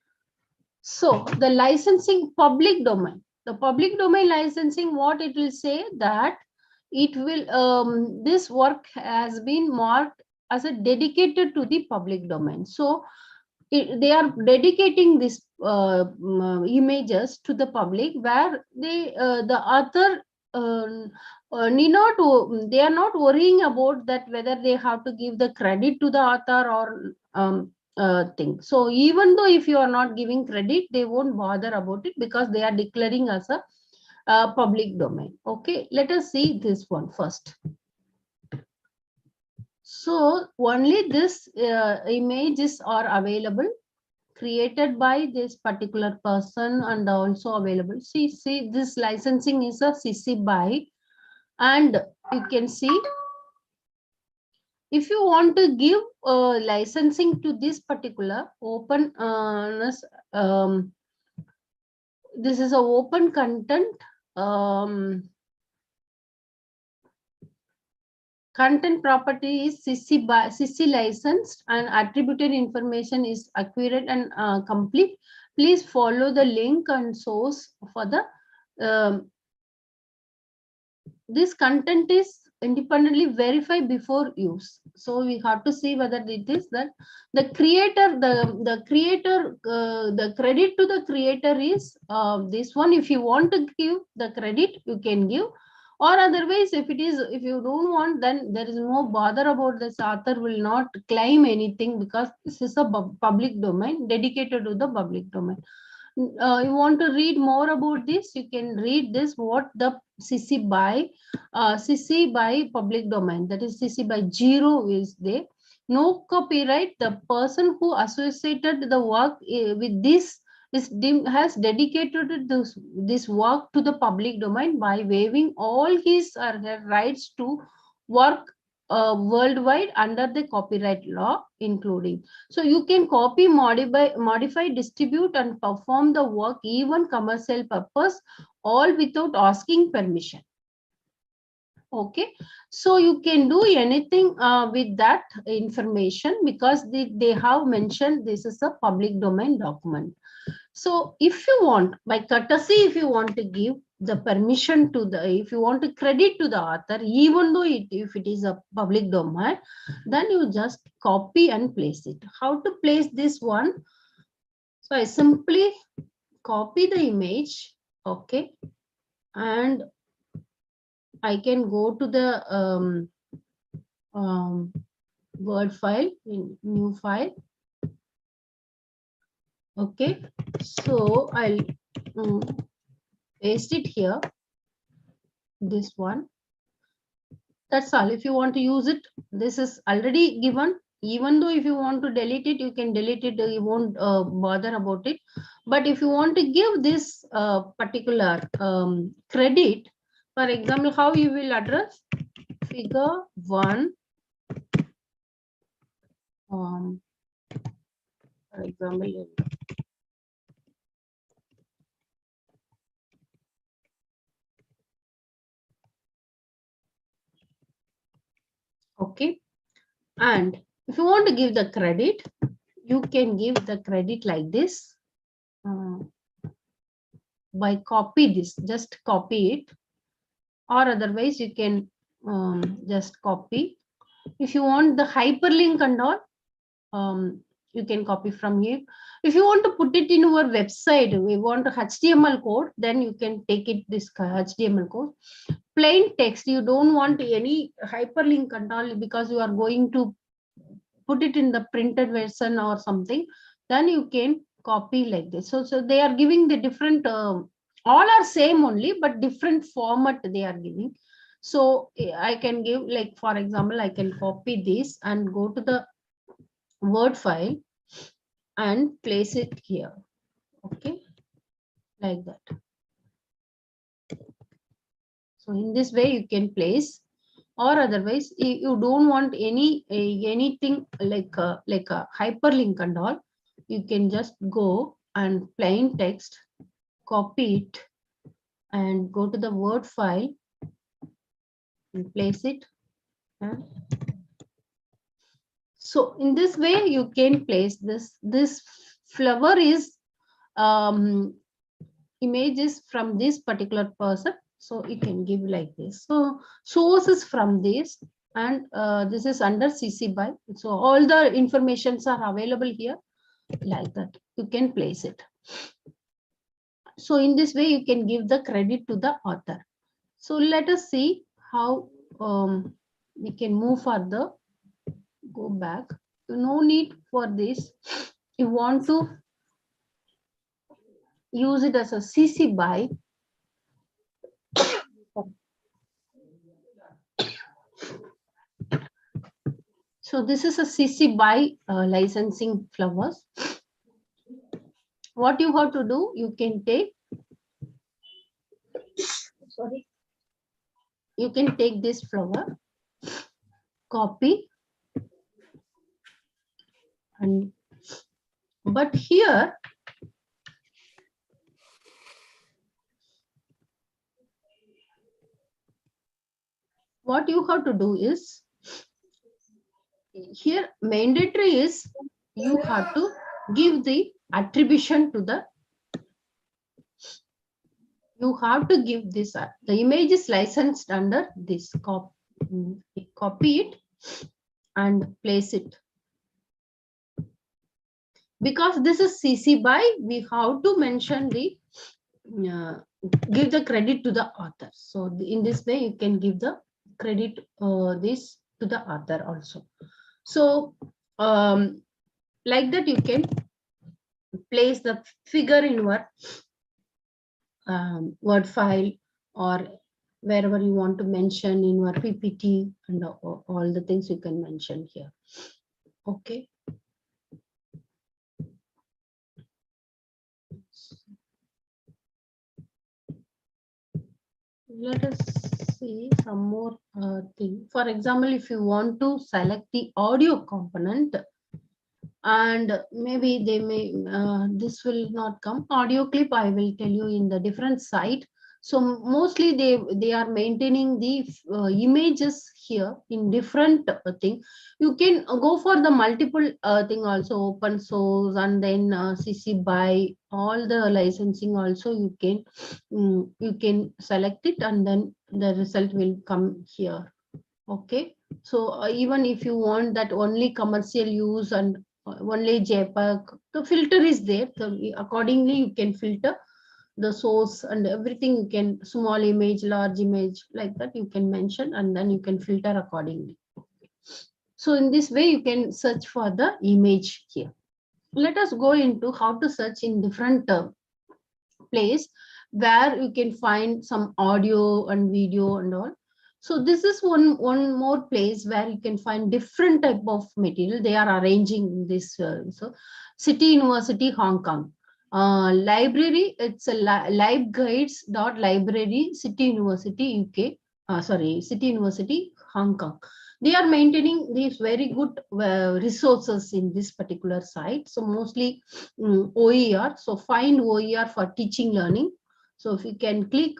So the licensing public domain, the public domain licensing, what it will say that it will this work has been marked as a dedicated to the public domain. So they are dedicating this images to the public, where they the author need not, they are not worrying about that whether they have to give the credit to the author or thing. So even though if you are not giving credit, they won't bother about it, because they are declaring as a public domain. Okay, let us see this one first. So only this images are available, created by this particular person, and also available. See this licensing is a CC BY, and you can see if you want to give licensing to this particular open this is a open content content property is CC licensed, and attributed information is accurate and complete. Please follow the link and source for the this content is independently verified before use. So we have to see whether it is that the creator, the credit to the creator is this one. If you want to give the credit, you can give, or otherwise if you don't want, then there is no bother about this. Author will not claim anything, because this is a public domain, dedicated to the public domain. You want to read more about this, you can read this, what the CC BY public domain, that is CC BY 0 is there. No copyright. The person who associated the work with this has dedicated this work to the public domain by waiving all his or her rights to work worldwide under the copyright law, including. So you can copy, modify, distribute, and perform the work, even commercial purpose, all without asking permission. Okay, so you can do anything with that information, because they have mentioned this is a public domain document. So if you want, by courtesy, if you want to give the permission to if you want to credit to the author, even though if it is a public domain, then you just copy and place it. How to place this one? So I simply copy the image, okay, and I can go to the Word file, in new file. Okay, so I'll paste it here, this one. That's all. If you want to use it, this is already given. Even though if you want to delete it, you can delete it, you won't bother about it. But if you want to give this particular credit, for example, how you will address figure 1, for example, okay, and if you want to give the credit, you can give the credit like this by copy this, just copy it, or otherwise you can just copy. If you want the hyperlink and all, you can copy from here. If you want to put it in your website, we want a HTML code, then you can take it this HTML code. Plain text, you don't want any hyperlink and all, because you are going to put it in the printed version or something, then you can copy like this. So they are giving the different, all are same only, but different format they are giving. So I can give, like, for example, I can copy this and go to the Word file and place it here. Okay, like that. So in this way you can place, or otherwise you don't want anything like a hyperlink and all, you can just go and plain text, copy it and go to the Word file and place it. So in this way you can place this flower is images from this particular person, so you can give like this. So source is from this, and this is under CC BY. So all the informations are available here, like that you can place it. So in this way you can give the credit to the author. So let us see how we can move further. Go back. No need for this. You want to use it as a CC BY. So this is a CC BY licensing flowers. What you have to do, you can take, sorry, you can take this flower, copy, and but here what you have to do is, here mandatory is you have to give the attribution to the, you have to give this, the image is licensed under this, copy it and place it. Because this is CC BY, we have to mention the give the credit to the author. So in this way you can give the credit this to the author also. So like that you can place the figure in your Word file, or wherever you want to mention in your PPT, and all the things you can mention here. Okay. Let us see some more thing. For example, if you want to select the audio component, and maybe they may this will not come audio clip, I will tell you in the different site. So mostly they are maintaining the images here in different thing. You can go for the multiple thing also, open source, and then CC BY, all the licensing also you can select it, and then the result will come here. Okay, so even if you want that only commercial use and only JPEG, the filter is there. So accordingly, you can filter the source and everything. You can small image, large image, like that you can mention, and then you can filter accordingly. So in this way, you can search for the image here. Let us go into how to search in different place where you can find some audio and video and all. So this is one more place where you can find different type of material. They are arranging this. So City University, Hong Kong. Library, it's a liveguides.library, City University, UK. City University, Hong Kong. They are maintaining these very good resources in this particular site. So mostly OER. So find OER for teaching learning. So if you can click,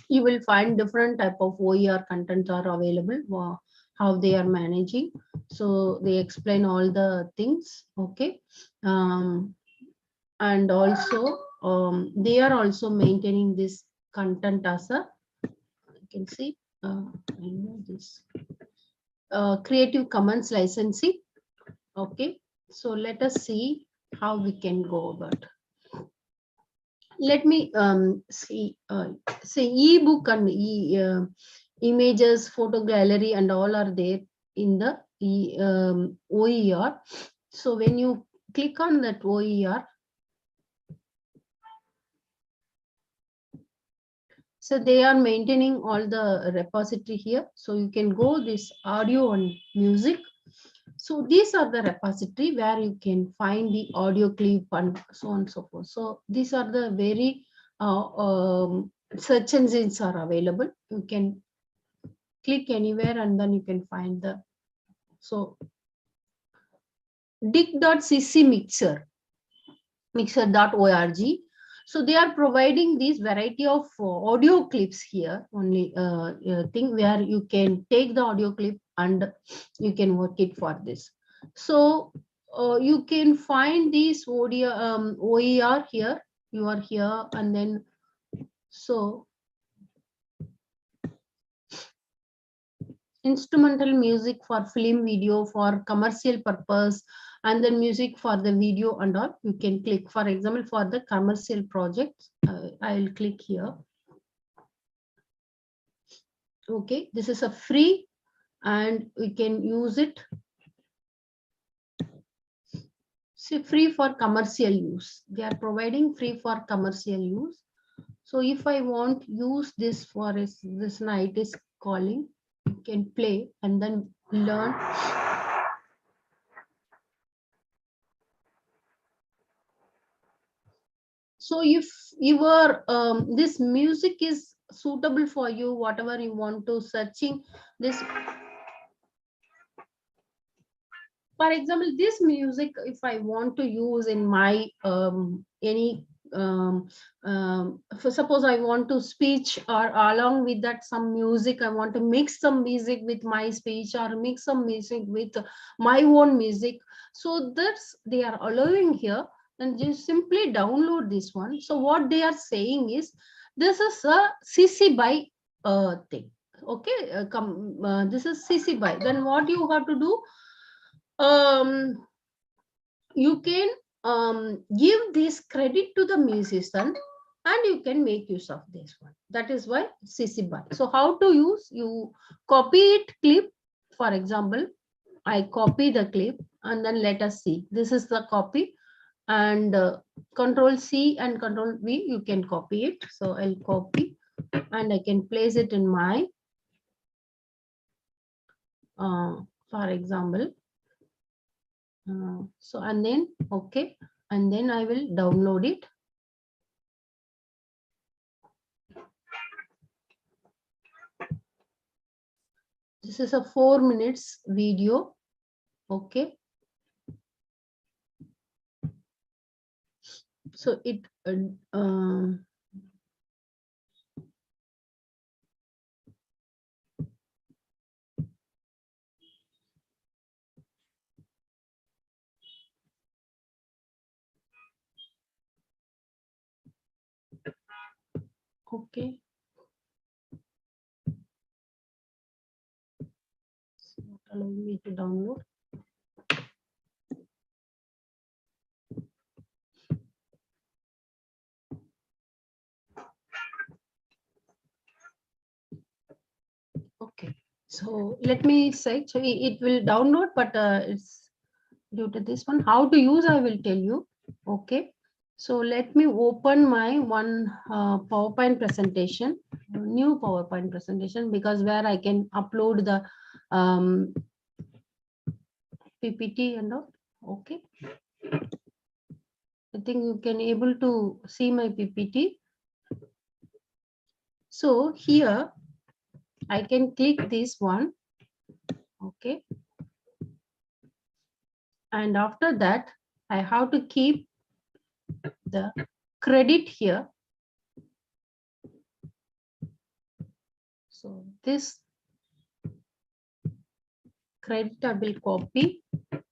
you will find different type of OER contents are available, how they are managing. So they explain all the things. Okay. And also they are also maintaining this content as a, you can see, I know this Creative Commons licensing. Okay, so let us see how we can go about. Let me see, say ebook and images, photo gallery, and all are there in the OER. So when you click on that OER, so they are maintaining all the repository here. So you can go this audio and music. So these are the repository where you can find the audio clip and so on and so forth. So these are the very search engines are available. You can click anywhere and then you can find the, so dig.cc mixer.org. So they are providing these variety of audio clips here, only thing where you can take the audio clip and you can work it for this. So you can find these audio OER here. You are here, and then so instrumental music for film, video, for commercial purpose, and then music for the video and all. You can click, for example, for the commercial project, I will click here. Okay, this is a free and we can use it. See, free for commercial use. They are providing free for commercial use. So if I want use this for this night is calling, you can play and then learn. So if your this music is suitable for you, whatever you want to searching this, for example, this music, if I want to use in my any for suppose I want to speech, or along with that some music, I want to mix some music with my speech or mix some music with my own music. So that's they are allowing here, and just simply download this one. So what they are saying is this is a CC BY thing. Okay, this is CC BY. Then what you have to do? You can give this credit to the musician and you can make use of this one. That is why CC BY. So how to use? You copy it clip. For example, I copy the clip and then let us see. This is the copy, and Control C and Control V, you can copy it. So I'll copy and I can place it in my, for example, so and then okay, and then I will download it. This is a 4 minutes video. Okay. So it okay. It's not allowing me to download. Okay, so let me say, so it will download, but it's due to this one. How to use, I will tell you. Okay, so let me open my one PowerPoint presentation, new PowerPoint presentation, because where I can upload the PPT and all. Okay, I think you can able to see my PPT. So here I can click this one. Okay, and after that I have to keep the credit here. So this credit I will copy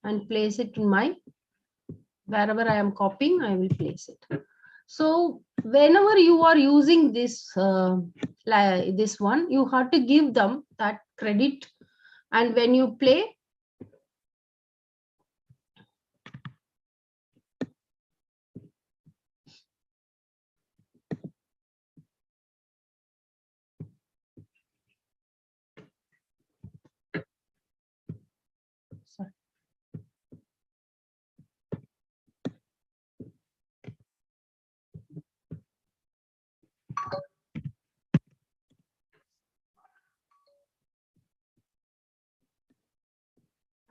and place it in my, wherever I am copying, I will place it. So whenever you are using this this one, you have to give them that credit, and when you play, sorry.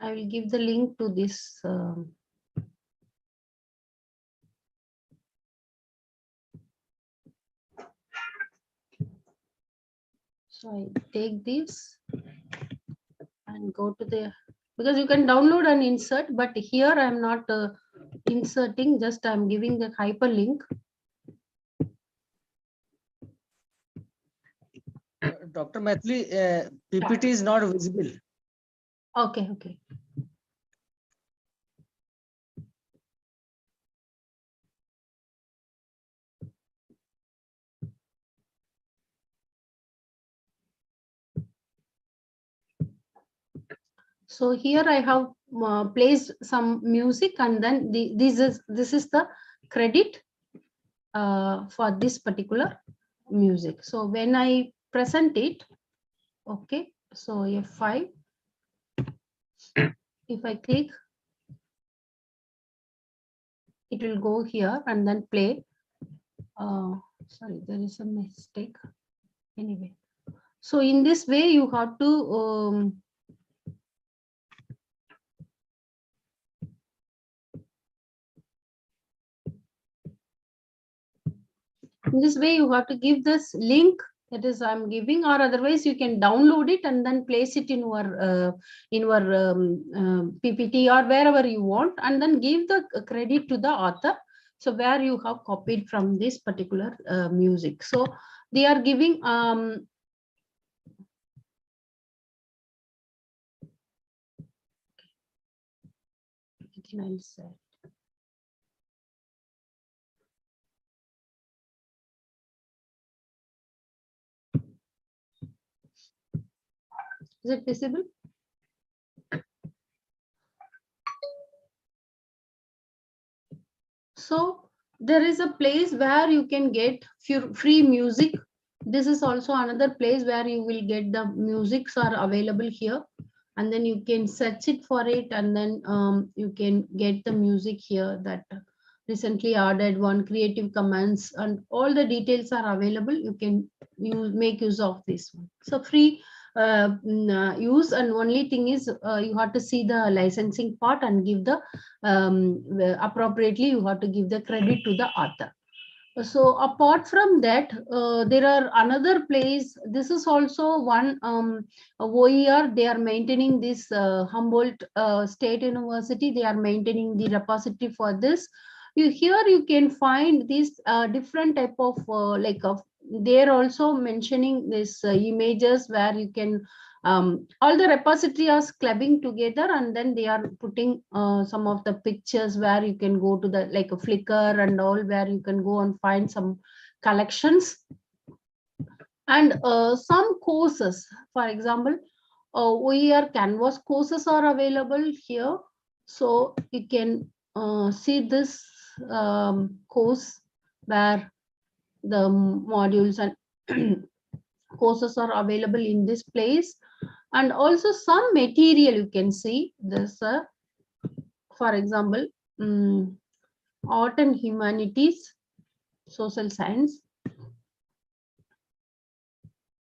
I will give the link to this. So I take this and go to the, because you can download and insert, but here I am not inserting, just I'm giving the hyperlink. Dr. Maithili, PPT is not visible. Okay, okay. So here I have placed some music, and then this is the credit for this particular music. So when I present it, okay, so F5, if I click, it will go here and then play. Sorry, there is a mistake. Anyway, so in this way you have to in this way you have to give this link, that is I'm giving, or otherwise you can download it and then place it in your PPT or wherever you want, and then give the credit to the author. So where you have copied from this particular music. So they are giving is it visible? So there is a place where you can get free music. This is also another place where you will get the musics are available here, and then you can search it for it, and then you can get the music here that recently added one, Creative Commons, and all the details are available. You can make use of this one. So free use, and only thing is you have to see the licensing part and give the appropriately you have to give the credit to the author. So apart from that, there are another place. This is also one OER. They are maintaining this Humboldt State University. They are maintaining the repository for this. Here you can find these different type of they're also mentioning this images where you can all the repository are clubbing together, and then they are putting some of the pictures where you can go to the like a Flickr and all, where you can go and find some collections and some courses. For example, OER Canvas courses are available here, so you can see this course where the modules and courses are available in this place. And also some material you can see this, for example, art and humanities, social science.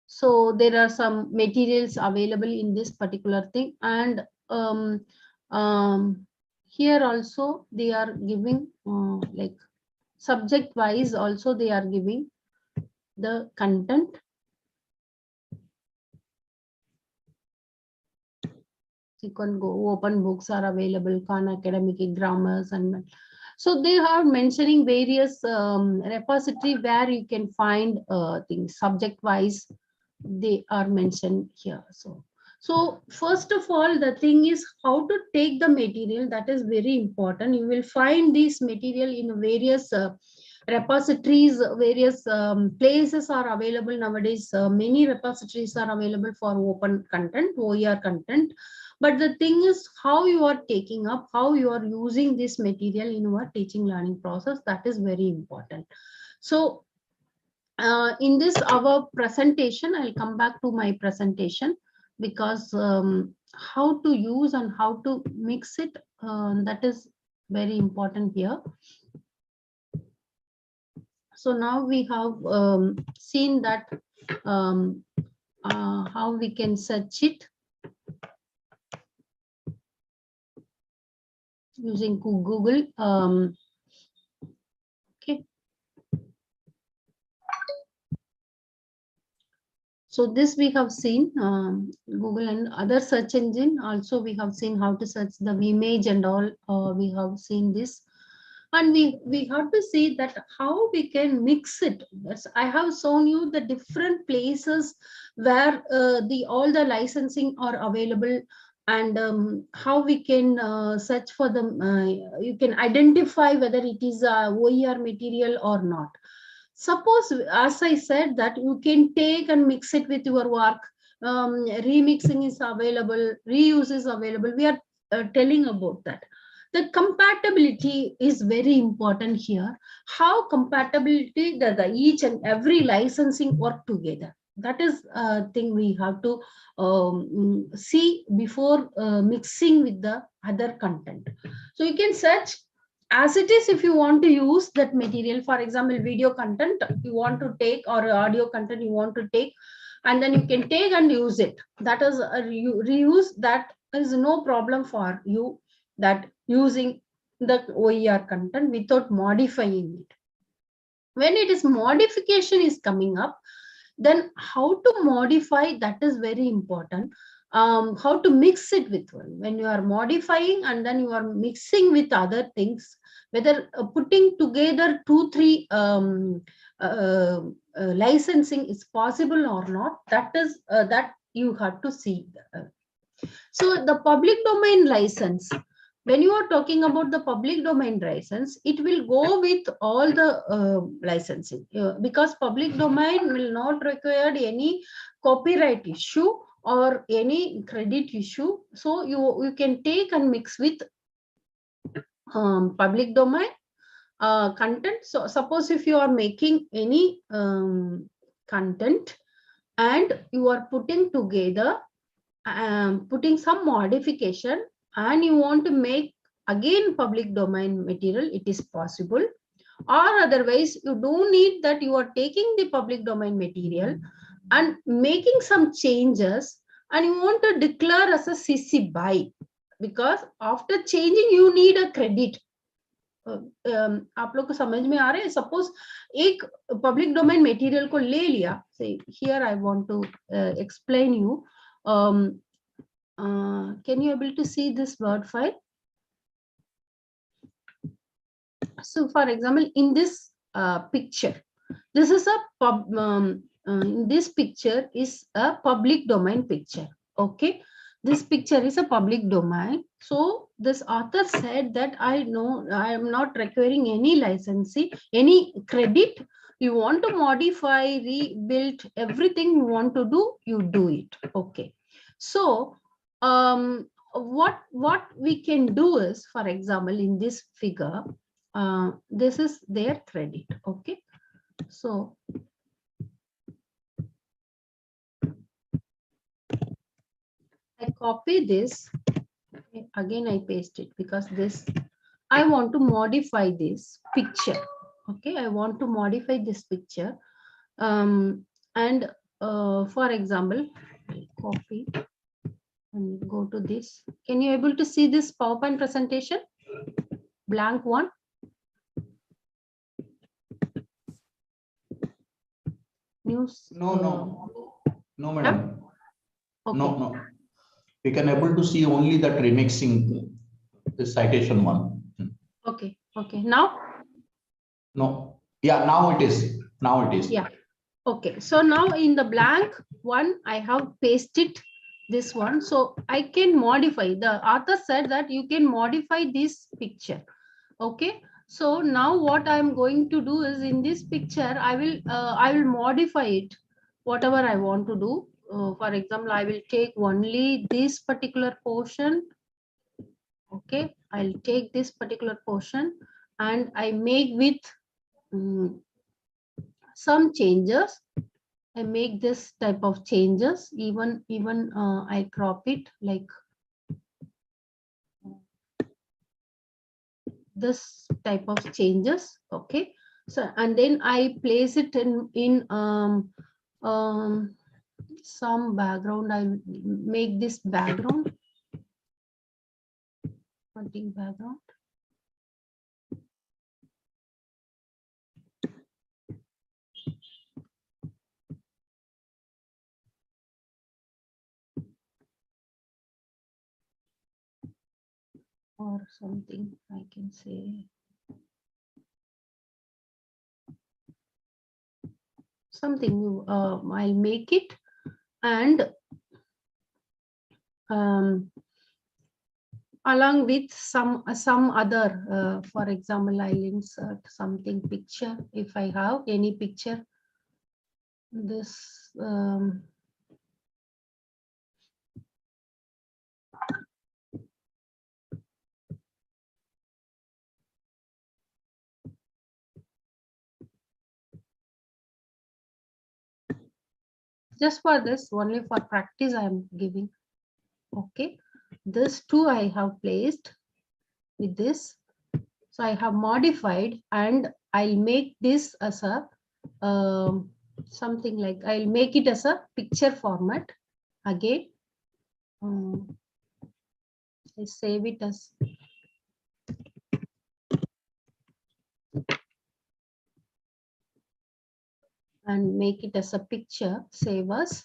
So there are some materials available in this particular thing. And here also they are giving like subject wise also they are giving the content. You can go, open books are available, Khan academic grammars, and so they are mentioning various repository where you can find things subject wise. They are mentioned here. So first of all, the thing is how to take the material. That is very important. You will find this material in various repositories, various places are available nowadays. Many repositories are available for open content, OER content. But the thing is how you are taking up, how you are using this material in your teaching learning process. That is very important. So in this our presentation, I'll come back to my presentation, because how to use and how to mix it, that is very important here. So now we have seen that how we can search it using Google. Okay. So this we have seen Google and other search engine. Also we have seen how to search the image and all. We have seen this, and we have to see that how we can mix it. I have shown you the different places where all the licensing are available, and how we can search for them. You can identify whether it is a OER material or not. Suppose, as I said, that you can take and mix it with your work. Remixing is available, reuse is available. We are telling about that. The compatibility is very important here. How compatibility the each and every licensing work together. That is a thing we have to see before mixing with the other content. So you can search as it is. If you want to use that material, for example, video content you want to take, or audio content you want to take, and then you can take and use it. That is a reuse. That is no problem for you, that using the OER content without modifying it. When it is modification is coming up, then how to modify, that is very important. How to mix it with one. When you are modifying and then you are mixing with other things, whether putting together 2-3 licensing is possible or not, that is that you have to see. So the public domain license, when you are talking about the public domain license, it will go with all the licensing, because public domain will not require any copyright issue or any credit issue. So you can take and mix with public domain content. So suppose if you are making any content and you are putting together, putting some modification, and you want to make again public domain material, it is possible. Or otherwise you don't need that, you are taking the public domain material and making some changes, and you want to declare as a CC BY, because after changing you need a credit. आप लोग को समझ में आ रहे हैं? Suppose एक public domain material को ले लिया, से here I want to explain you, can you able to see this word file? So for example, in this picture, this is a this picture is a public domain picture. Okay, this picture is a public domain. So this author said that I know I am not requiring any licensing, any credit. You want to modify, rebuild, everything you want to do, you do it. Okay, so what we can do is, for example, in this figure, this is their credit. Okay, so I copy this. Okay, again I paste it, because this I want to modify this picture. Okay, I want to modify this picture, and for example, copy and go to this. Can you able to see this PowerPoint presentation? Blank one. News. No, madam. Okay. No. We can able to see only that remixing, the citation one. Okay. Now? No. Yeah, now it is. Yeah. Okay. So now in the blank one, I have pasted this one. So I can modify. The author said that you can modify this picture. Okay. So now what I'm going to do is, in this picture, I will modify it, whatever I want to do. For example, I will take only this particular portion. Okay, I'll take this particular portion and I make with some changes. I make this type of changes. Even I crop it like this type of changes. Okay, so and then I place it in some background. I make this background, background. Or something I can say. Something I'll make it, and along with some other, for example, I'll insert something picture if I have any picture. This just for this, only for practice I am giving. Okay, this too I have placed with this. So I have modified, and I'll make this as a something like, I'll make it as a picture format again. I save it as and make it as a picture, save as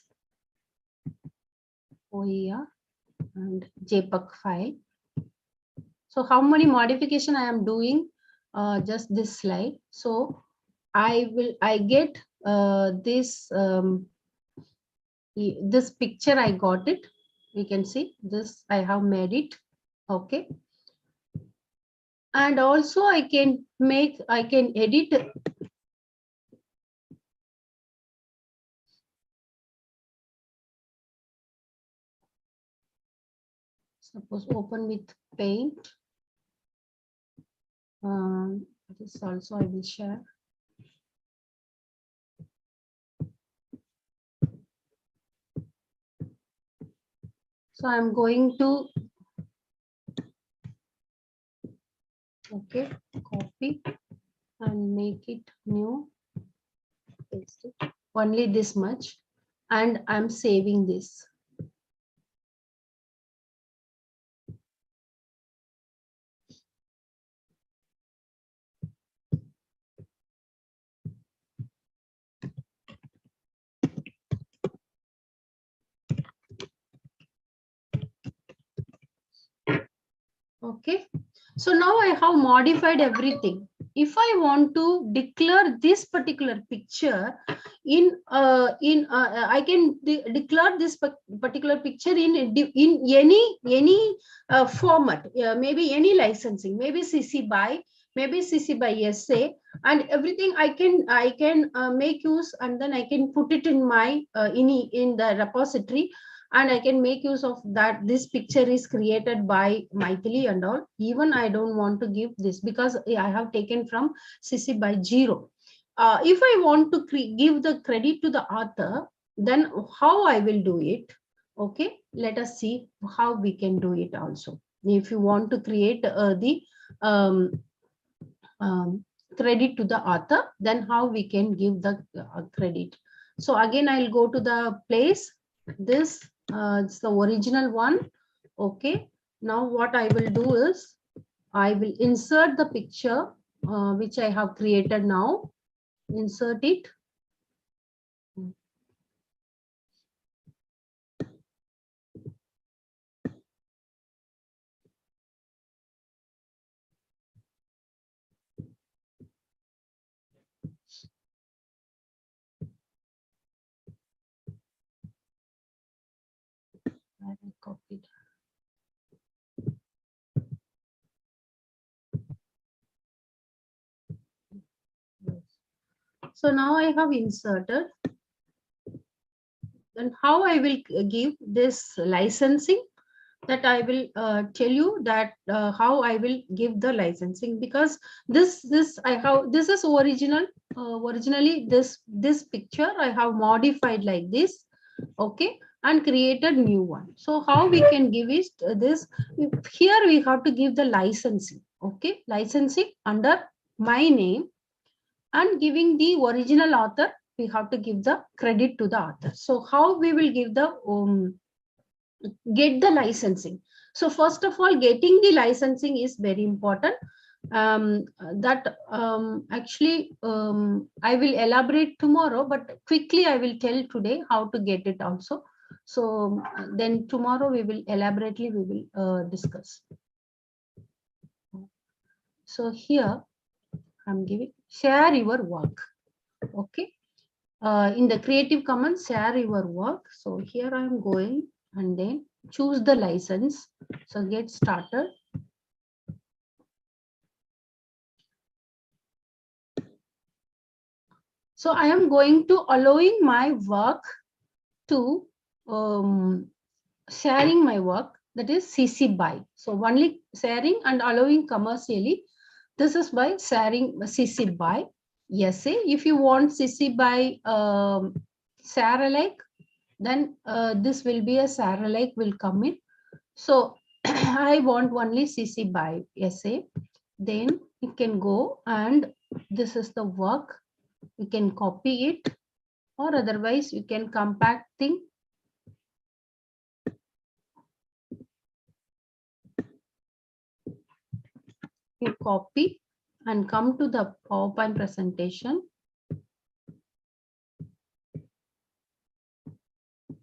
OER and JPEG file. So how many modification I am doing? Just this slide. So I get this this picture. I got it. You can see this. I have made it. Okay. And also I can edit. Suppose open with Paint. This also I will share. So I'm going to copy and make it new. Paste it. Only this much, and I'm saving this. Okay. So now I have modified everything. If I want to declare this particular picture I can declare this particular picture in any format, maybe any licensing, maybe CC BY, maybe CC BY SA, and everything I can make use, and then I can put it in my in the repository, and I can make use of that. This picture is created by Maithili and all. Even I don't want to give this because I have taken from CC BY 0. If I want to give the credit to the author, then how I will do it? Okay, let us see how we can do it also. If you want to create the credit to the author, then how we can give the credit. So again, I'll go to the place. This it's the original one. Okay, now what I will do is I will insert the picture which I have created now. Insert it. I copied. So now I have inserted. Then how I will give this licensing, that I will tell you that how I will give the licensing, because this I have, this is original. Originally this picture I have modified like this. Okay, and created new one. So how we can give is this. Here we have to give the licensing. Okay, licensing under my name, and giving the original author, we have to give the credit to the author. So how we will give the get the licensing? So first of all, getting the licensing is very important. Actually I will elaborate tomorrow, but quickly I will tell today how to get it also. So then tomorrow we will elaborately we will discuss. So here I'm giving share your work. Okay, in the Creative Commons, share your work. So here I'm going and then choose the license. So get started. So I am going to allowing my work to sharing my work, that is CC BY. So only sharing and allowing commercially. This is by sharing CC BY. Yes, if you want CC BY share alike, then this will be a share alike will come in. So I want only CC BY SA. Then you can go and this is the work. You can copy it, or otherwise you can compact thing. You copy and come to the PowerPoint presentation.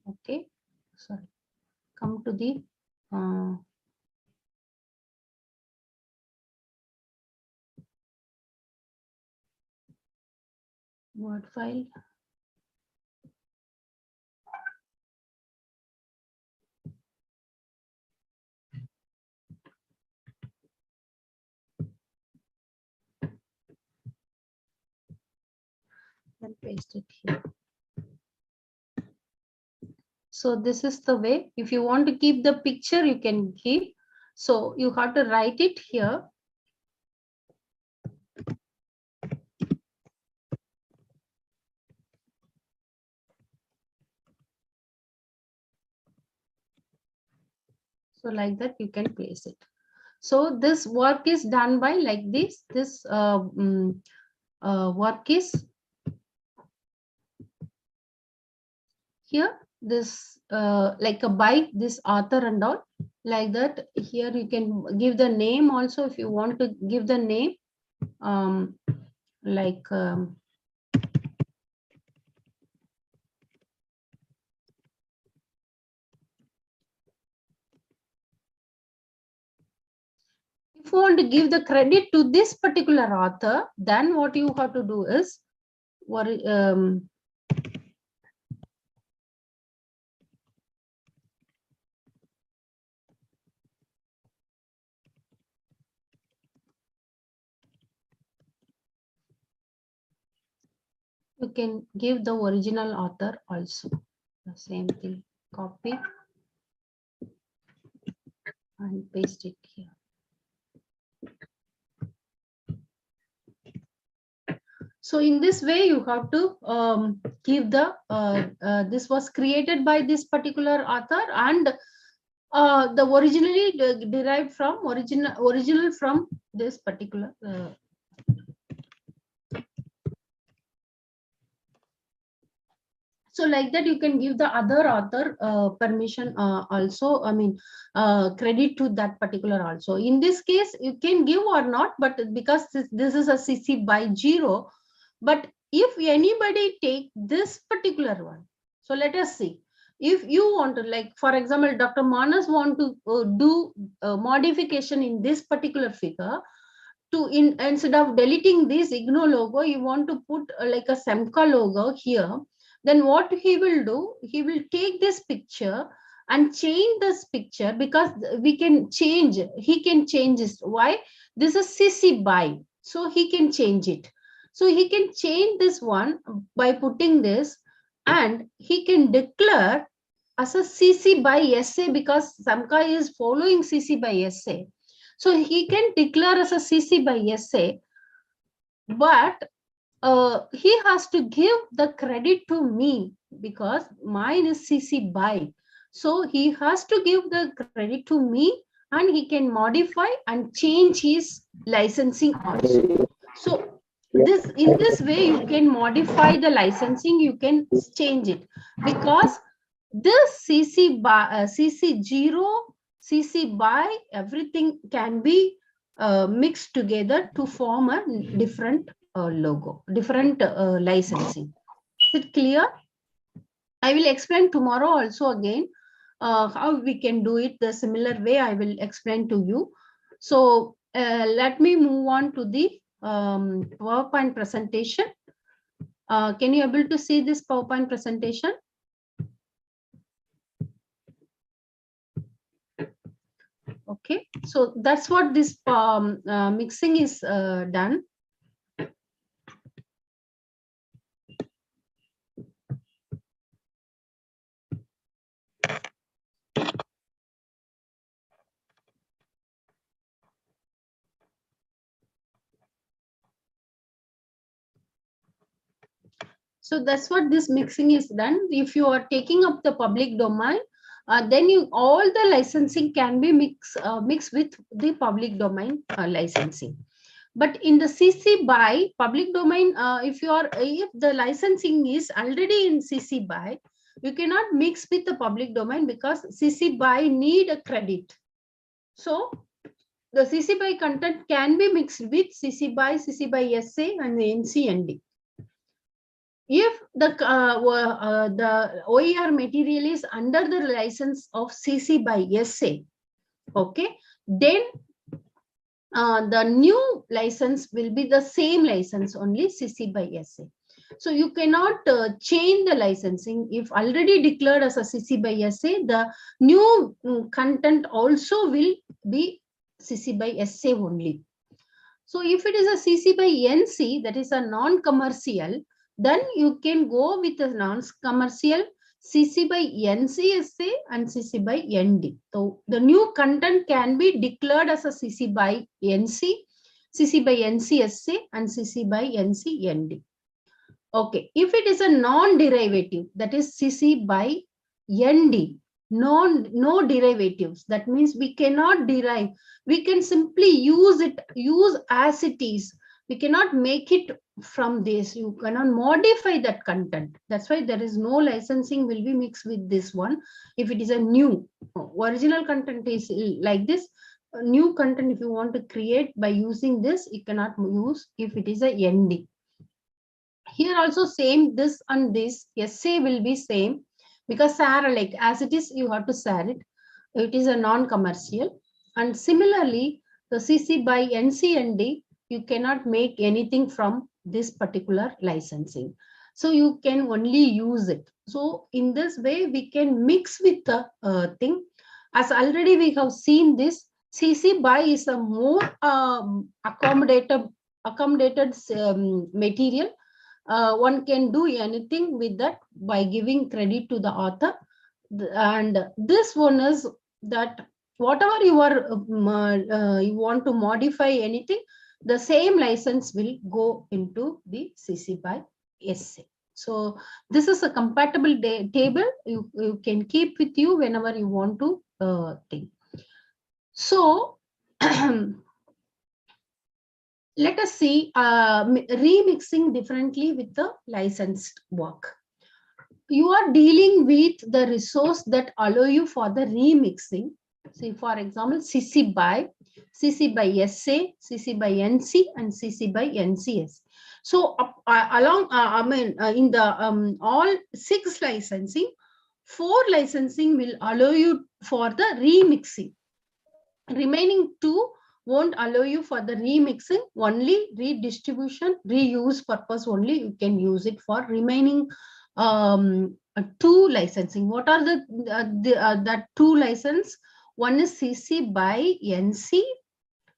Okay, sorry, come to the Word file. And paste it here. So this is the way. If you want to keep the picture, you can keep. So you have to write it here. So like that you can place it. So this work is done by like this. This work is here. This like a by this author and all like that. Here you can give the name also if you want to give the name. you want to give the credit to this particular author, then what you have to do is, you can give the original author also. The same thing, copy and paste it here. So in this way, you have to give the, this was created by this particular author, and the originally derived from original from this particular. So like that, you can give the other author permission also, I mean, credit to that particular also. In this case, you can give or not, but because this is a CC by 0, but if anybody take this particular one, so let us see. If you want to, like, for example, Dr. Manas want to do modification in this particular figure, to instead of deleting this IGNO logo, you want to put like a SEMCA logo here. Then what he will do, he will take this picture and change this picture, because we can change, he can change this. Why? This is CC by, so he can change it. So he can change this one by putting this, and he can declare as a CC by SA, because SEMCA is following CC by SA. So he can declare as a CC by SA, but he has to give the credit to me because mine is CC by. So he has to give the credit to me, and he can modify and change his licensing also. So this, in this way, you can modify the licensing, you can change it, because this CC by CC 0, CC by, everything can be mixed together to form a different logo, different licensing. Is it clear? I will explain tomorrow also again how we can do it the similar way. I will explain to you. So let me move on to the PowerPoint presentation. Can you able to see this PowerPoint presentation? Okay, so that's what this mixing is done. So that's what this mixing is done. If you are taking up the public domain, then you all the licensing can be mixed with the public domain licensing. But in the CC by public domain, if the licensing is already in CC by, you cannot mix with the public domain because CC by need a credit. So the CC by content can be mixed with CC by SA, and the NC/ND. If the OER material is under the license of CC by SA, okay, then the new license will be the same license, only CC by SA. So you cannot change the licensing. If already declared as a CC by SA, the new content also will be CC by SA only. So if it is a CC by NC, that is a non-commercial, then you can go with a non-commercial CC by NCSA and CC by ND. So the new content can be declared as a CC by NC, CC by NCSA, and CC by NC/ND. Okay, if it is a non-derivative, that is CC by ND, no derivatives, that means we cannot derive, we can simply use as it is. We cannot make it from this, you cannot modify that content. That's why there is no licensing will be mixed with this one. If it is a new, original content is like this, new content if you want to create by using this, you cannot use if it is a ND. Here also same, this and this SA will be same, because SAR, like as it is, you have to SAR it. It is a non-commercial. And similarly, So CC by NC&D, you cannot make anything from this particular licensing. So you can only use it. So in this way, we can mix with the thing. As already we have seen this, CC BY is a more accommodated material. One can do anything with that by giving credit to the author. And this one is that whatever you are you want to modify anything, the same license will go into the CC BY SA. So this is a compatible table you can keep with you whenever you want to think. So let us see remixing differently with the licensed work. You are dealing with the resource that allow you for the remixing. See, for example, CC BY SA, CC BY NC, and CC BY NCS. So along, in the all 6 licensing, 4 licensing will allow you for the remixing. Remaining 2 won't allow you for the remixing, only redistribution, reuse purpose only you can use it for. Remaining 2 licensing. What are that 2 license? One is CC BY NC,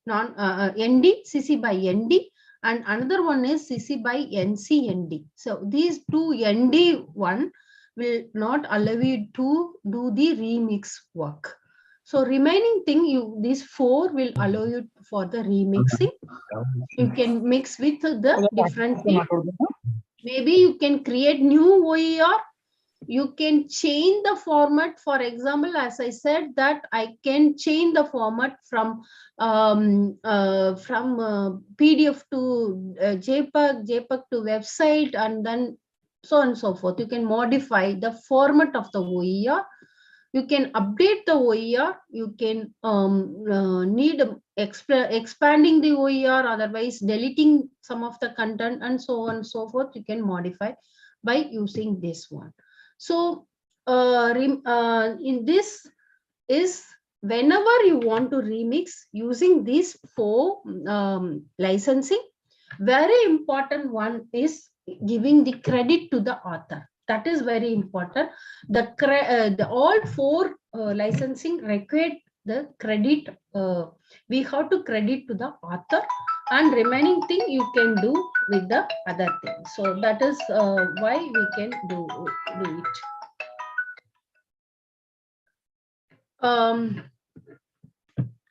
ND, CC BY ND, and another one is CC BY NC ND. So these 2 ND one will not allow you to do the remix work. So remaining thing, these 4 will allow you for the remixing. You can mix with the different thing. Maybe you can create new OER. You can change the format. For example, as I said, that I can change the format from PDF to JPEG, JPEG to website, and then so on and so forth. You can modify the format of the OER. You can update the OER. You can need expanding the OER, otherwise deleting some of the content, and so on and so forth. You can modify by using this one. So in this is whenever you want to remix using these 4 licensing, very important one is giving the credit to the author. That is very important. The all 4 licensing require the credit. We have to credit to the author, and remaining thing you can do with the other thing. So that is why we can do it.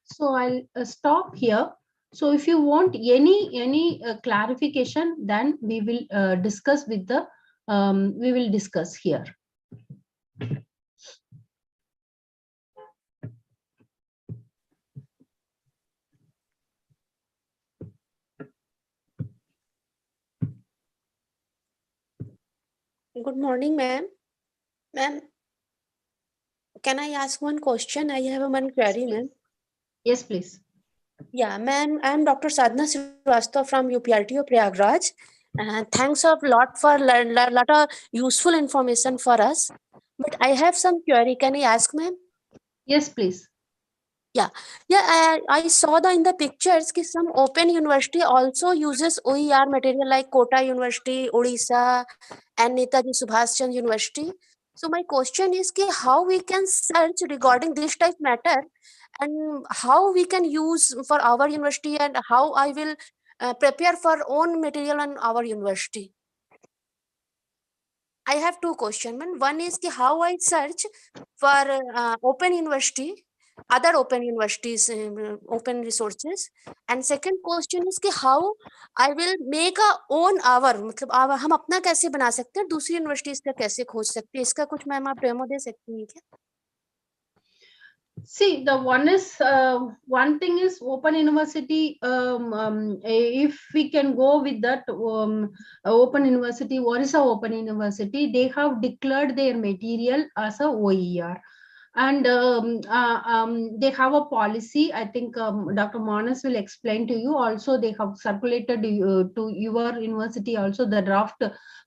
So I'll stop here. So if you want any clarification, then we will discuss with the we will discuss here. Good morning, ma'am. Ma'am, can I ask one question? I have one query, ma'am. Yes, please. Yeah, ma'am, I'm Dr. Sadhna Srivastava from U.P.Rajarshi, Prayagraj. Thanks a lot for a lot of useful information for us. But I have some query. Can I ask, ma'am? Yes, please. Yeah. I saw in the pictures that some open university also uses OER material like Kota University, Odisha, and Netaji Subhash Chandra University. So my question is how we can search regarding this type matter, and how we can use for our university, and how I will prepare for own material on our university. I have 2 questions. One is how I search for open university, other open universities, open resources, and second question is how I will make a own our, मतलब हम अपना कैसे बना सकते हैं, दूसरी universities का कैसे खोज सकते हैं, इसका कुछ मैम आप डेमो दे सकती हैं क्या? See, the one is one thing is open university. If we can go with that open university, what is a open university? They have declared their material as a OER, and they have a policy. I think Dr. Manas will explain to you. Also, they have circulated to your university also the draft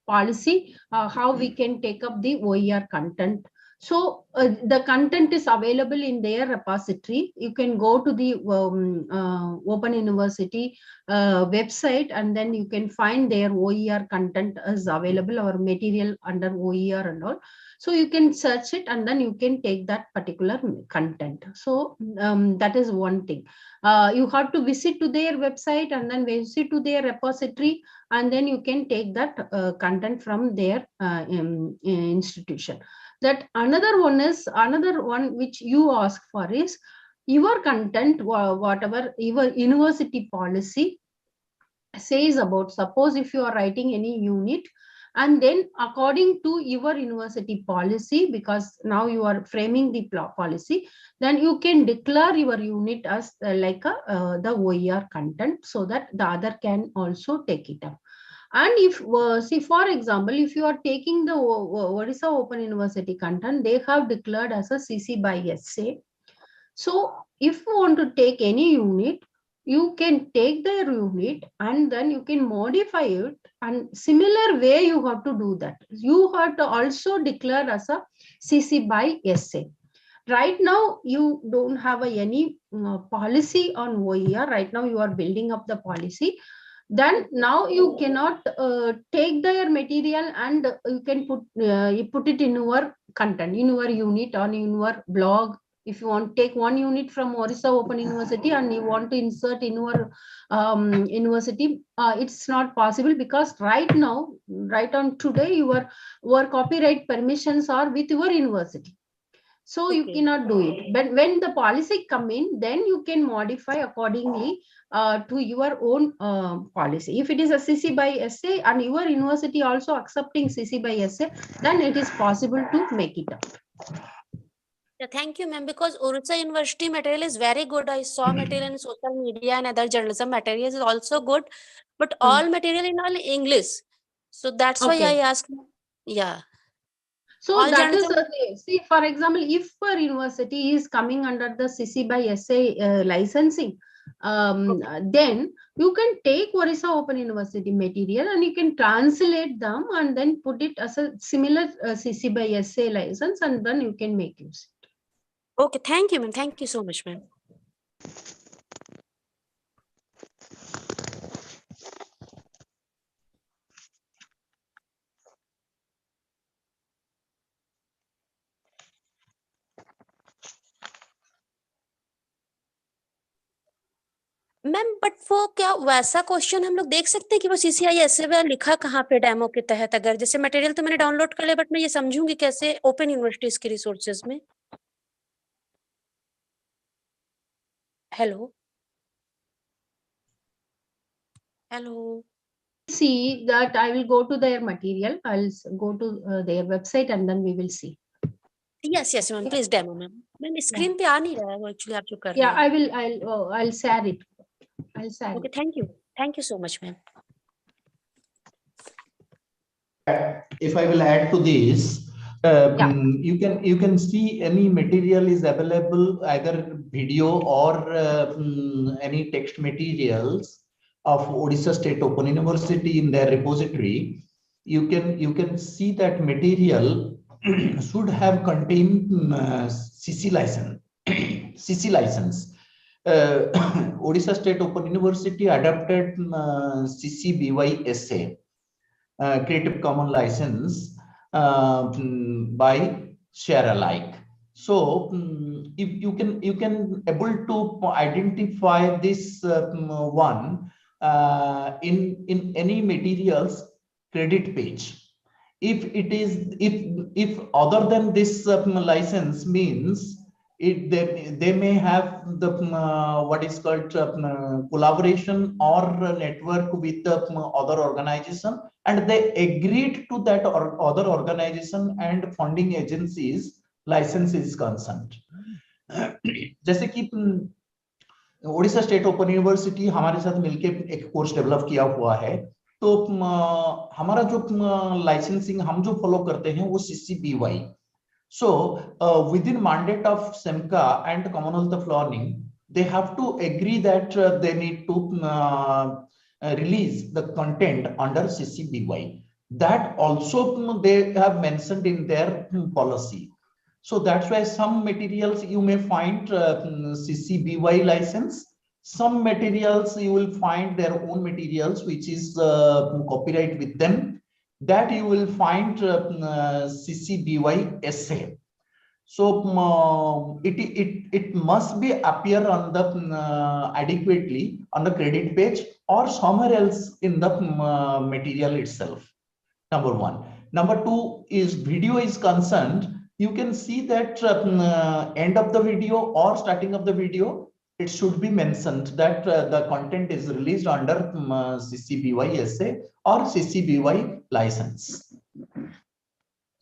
policy how we can take up the OER content. So the content is available in their repository. You can go to the Open University website, and then you can find their OER content is available, or material under OER and all. So you can search it, and then you can take that particular content. So that is one thing. You have to visit to their website and then visit to their repository, and then you can take that content from their institution. That another one which you ask for is your content, whatever your university policy says about. Suppose if you are writing any unit, and then according to your university policy, because now you are framing the policy, then you can declare your unit as the OER content, so that the other can also take it up. And if see, for example, if you are taking the Odisha Open University content, they have declared as a CC by SA. So if you want to take any unit, you can take their unit and then you can modify it, and similar way you have to do that. You have to also declare as a CC by SA. Right now, you don't have any policy on OER. Right now, you are building up the policy. Then now you cannot take their material and you can put it in your content, in your unit, on your blog. If you want to take one unit from Odisha Open University and you want to insert in your university, it's not possible, because right now, right on today, your copyright permissions are with your university. So okay, you cannot do it. But when the policy come in, then you can modify accordingly to your own policy. If it is a CC by SA and your university also accepting CC by SA, then it is possible to make it up. Yeah, thank you, ma'am. Because Odisha University material is very good. I saw material in social media and other journalism materials is also good, but all material in all English. So that's why I asked. Yeah. So all that is see, for example, if a university is coming under the CC by SA licensing, then you can take Odisha Open University material and you can translate them and then put it as a similar CC by SA license, and then you can make use. Okay, thank you, ma'am. Thank you so much, ma'am. Ma'am but वो क्या वैसा question हम लोग देख सकते हैं कि वो CCI ऐसे वे लिखा कहाँ पे डेमो के तहत? अगर जैसे मटेरियल तो मैंने डाउनलोड कर लिया, बट मैं ये समझूंगी कैसे ओपन यूनिवर्सिटीज के रिसोर्सेज में? Hello hello See that I will go to their material. I'll go to their website and then we will see. Yes, yes, ma'am. Please demo, ma'am. Ma'am, screen पे आ नहीं रहा है वो actually आप जो कर रहे हैं. Yeah, I'll share it. I'll share. Okay, thank you. Thank you so much, ma'am. If I will add to this, you can see any material is available, either video or any text materials of Odisha State Open University in their repository. You can see that material should have contained CC license. CC license. Odisha State Open University adopted CC BY SA. Creative Commons license by share alike. So if you can able to identify this one in any materials credit page. If it is if other than this license means it they may have the what is called collaboration or network with the other organization, and they agreed to that or other organization and funding agencies license is concerned. जैसे कि Odisha state open university हमारे साथ मिलके एक course develop किया हुआ है, तो हमारा जो लाइसेंसिंग हम जो फॉलो करते हैं वो CCBY. So within mandate of SEMCA and Commonwealth of Learning, they have to agree that they need to release the content under CCBY. That also they have mentioned in their policy. So that's why some materials you may find CC-BY license. Some materials you will find their own materials, which is copyright with them. That you will find CC-BY essay. So it must be appear on the adequately on the credit page or somewhere else in the material itself. Number one. Number two is video is concerned. You can see that end of the video or starting of the video, it should be mentioned that the content is released under CC-BY essay or CC-BY license.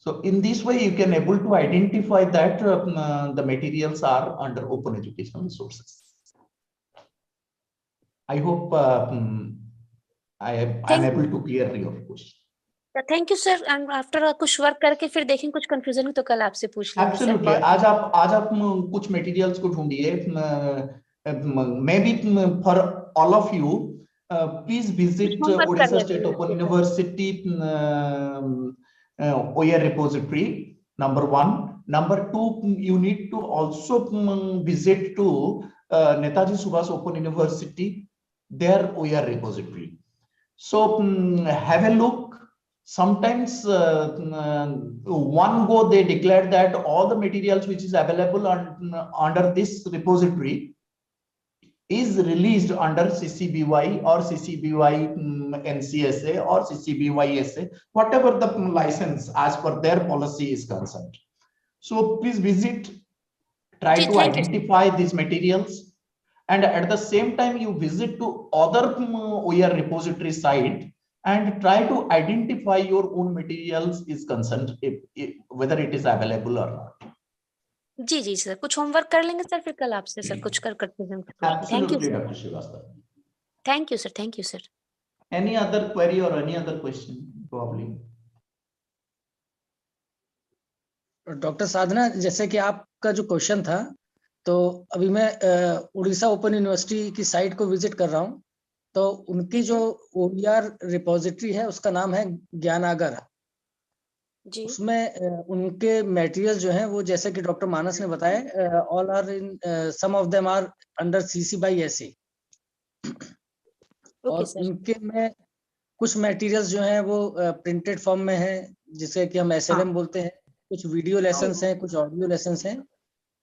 So in this way, you can able to identify that the materials are under open educational resources. I hope I am able to clear your question. Thank you sir and after कुछ work करके फिर देखें कुछ confusion हो तो कल आपसे पूछ लेंगे सर। एब्सोल्युटली आज आप कुछ मटेरियल्स को ढूंढिए may be for all of you please visit Odisha state open university OER repository, number one. Number two, you need to also visit to Netaji Subhas Open University, their OER repository. So have a look. Sometimes one go they declare that all the materials which is available under this repository is released under CC-BY or CC-BY NCSA or CC-BY SA, whatever the license as per their policy is concerned. So please visit, try to identify these materials, and at the same time you visit to other OER repository site and try to identify your own materials is concerned, whether it is available or not. जी जी sir, कुछ homework कर लेंगे sir, फिर कल आपसे sir कुछ कर करते हैं। Thank you doctor Srivastava. Thank you sir, thank you sir. Any other query or any other question probably? Doctor Sadhana, जैसे कि आपका जो क्वेश्चन था, तो अभी मैं उड़ीसा ओपन यूनिवर्सिटी की साइट को विजिट कर रहा हूँ, तो उनकी जो OER रिपोजिटरी है उसका नाम है ज्ञानागर जी। उसमें उनके मटेरियल जो हैं वो जैसे कि डॉक्टर मानस ने बताया, all are in some of them are under CC-BY SA। और उनके में कुछ मटेरियल्स जो हैं वो प्रिंटेड फॉर्म में है, जिसे कि हम SLM बोलते हैं, कुछ वीडियो लेसन्स हैं, कुछ ऑडियो लेसन्स हैं,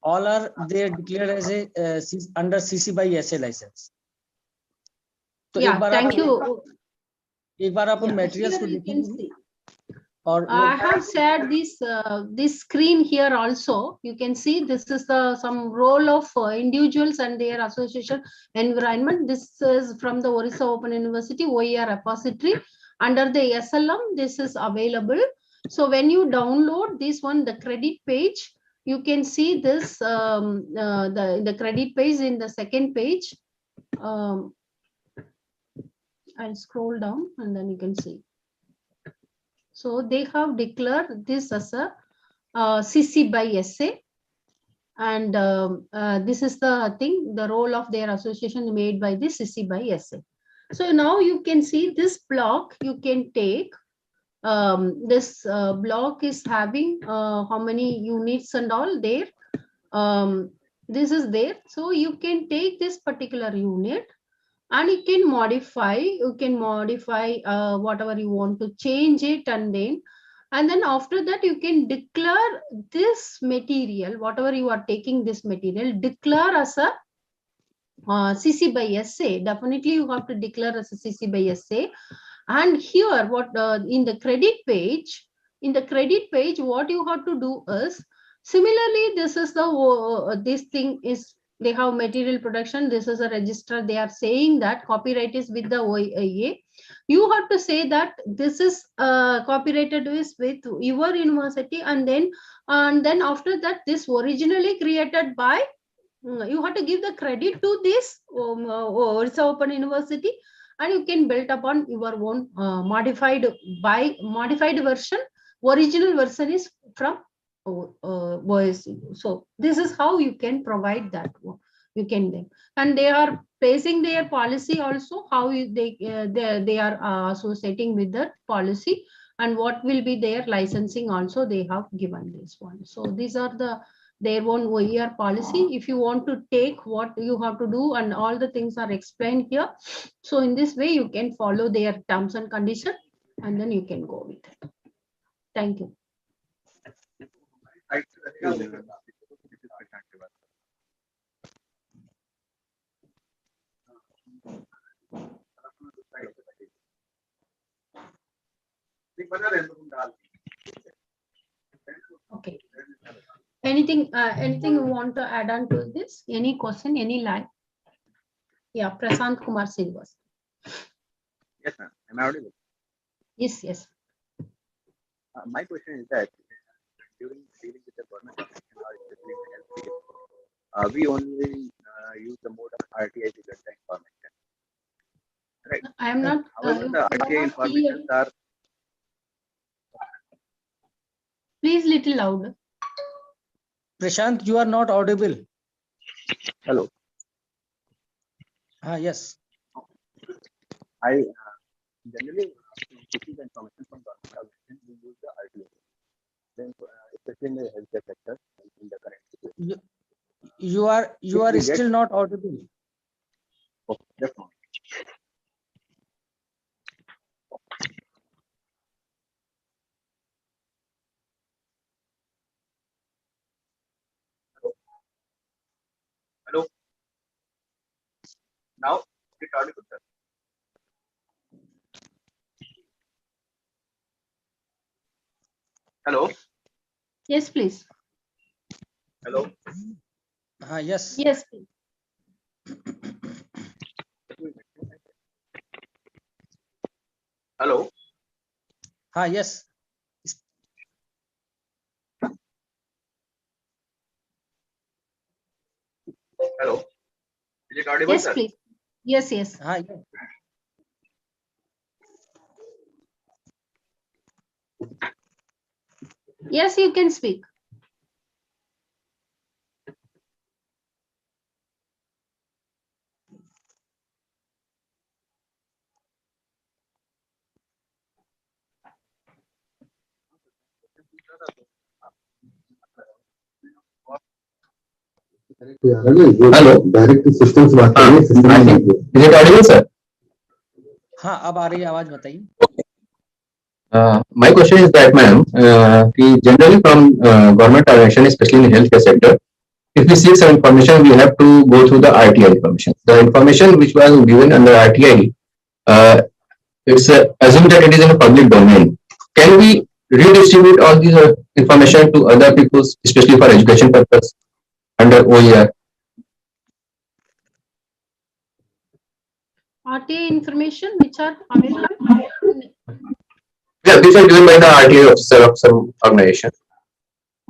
all are they declared as a under CC-BY SA licence. तो एक बार आप उन मटेरियल्स को देखेंगे। Or I have shared this screen here also. You can see this is some role of individuals and their association environment. This is from the Orissa Open University OER repository under the SLM. This is available. So when you download this one, the credit page, you can see this the credit page in the second page. I'll scroll down and then you can see. So they have declared this as a CC-BY SA, and this is the thing, the role of their association made by this CC-BY SA. So now you can see this block, you can take, this block is having how many units and all there. This is there. So you can take this particular unit and you can modify whatever you want to change it, and then after that you can declare this material, whatever you are taking this material, declare as a CC-BY SA. Definitely you have to declare as a CC-BY SA. And here what in the credit page, what you have to do is, similarly this is the this thing is, they have material production, this is a register, they are saying that copyright is with the OEA. You have to say that this is copyrighted with your university, and then after that this originally created by, you have to give the credit to this Orissa Open University, and you can build upon your own modified version. Original version is from OSU. So this is how you can provide that one. You can then, and they are placing their policy also, how they are associating with the policy, and what will be their licensing also they have given this one. So these are their own OER policy. If you want to take what you have to do and all the things are explained here. So in this way, you can follow their terms and conditions and then you can go with it. Thank you. Okay. Anything you want to add on to this? Any question, any line? Yeah, Prasant Kumar Singh was. Yes, ma'am. Am I audible? Yes, yes. My question is that during dealing with the government organization or especially in the health field, we only use the mode of RTI to get the information. Right. I am not. However, the RTI information are. Please little louder. Prashant, you are not audible. Hello. Yes. I generally receive the information from government organization. We use the RTI. Then, especially in the healthcare sector, in the current situation. You are still not audible. Okay, that's fine. Hello. Now it's audible, sir. Hello. Yes, please. Hello. Yes. Yes, please. Hello. Yes. Hello. Is it audible, Yes, sir? please. Yes, yes. Yeah. Yes, you can speak. Hello direct system से बात कर रहे हैं is it Audible sir हाँ अब आ रही है आवाज बताइए my question is that ma'am generally from government organization especially in the healthcare sector if we seek some information we have to go through the RTI information the information which was given under RTI it's assumed that it is in a public domain can we redistribute all these information to other people especially for education purpose under OER. RTA information which are available? Yeah, these are given by the RTA officer of some organization.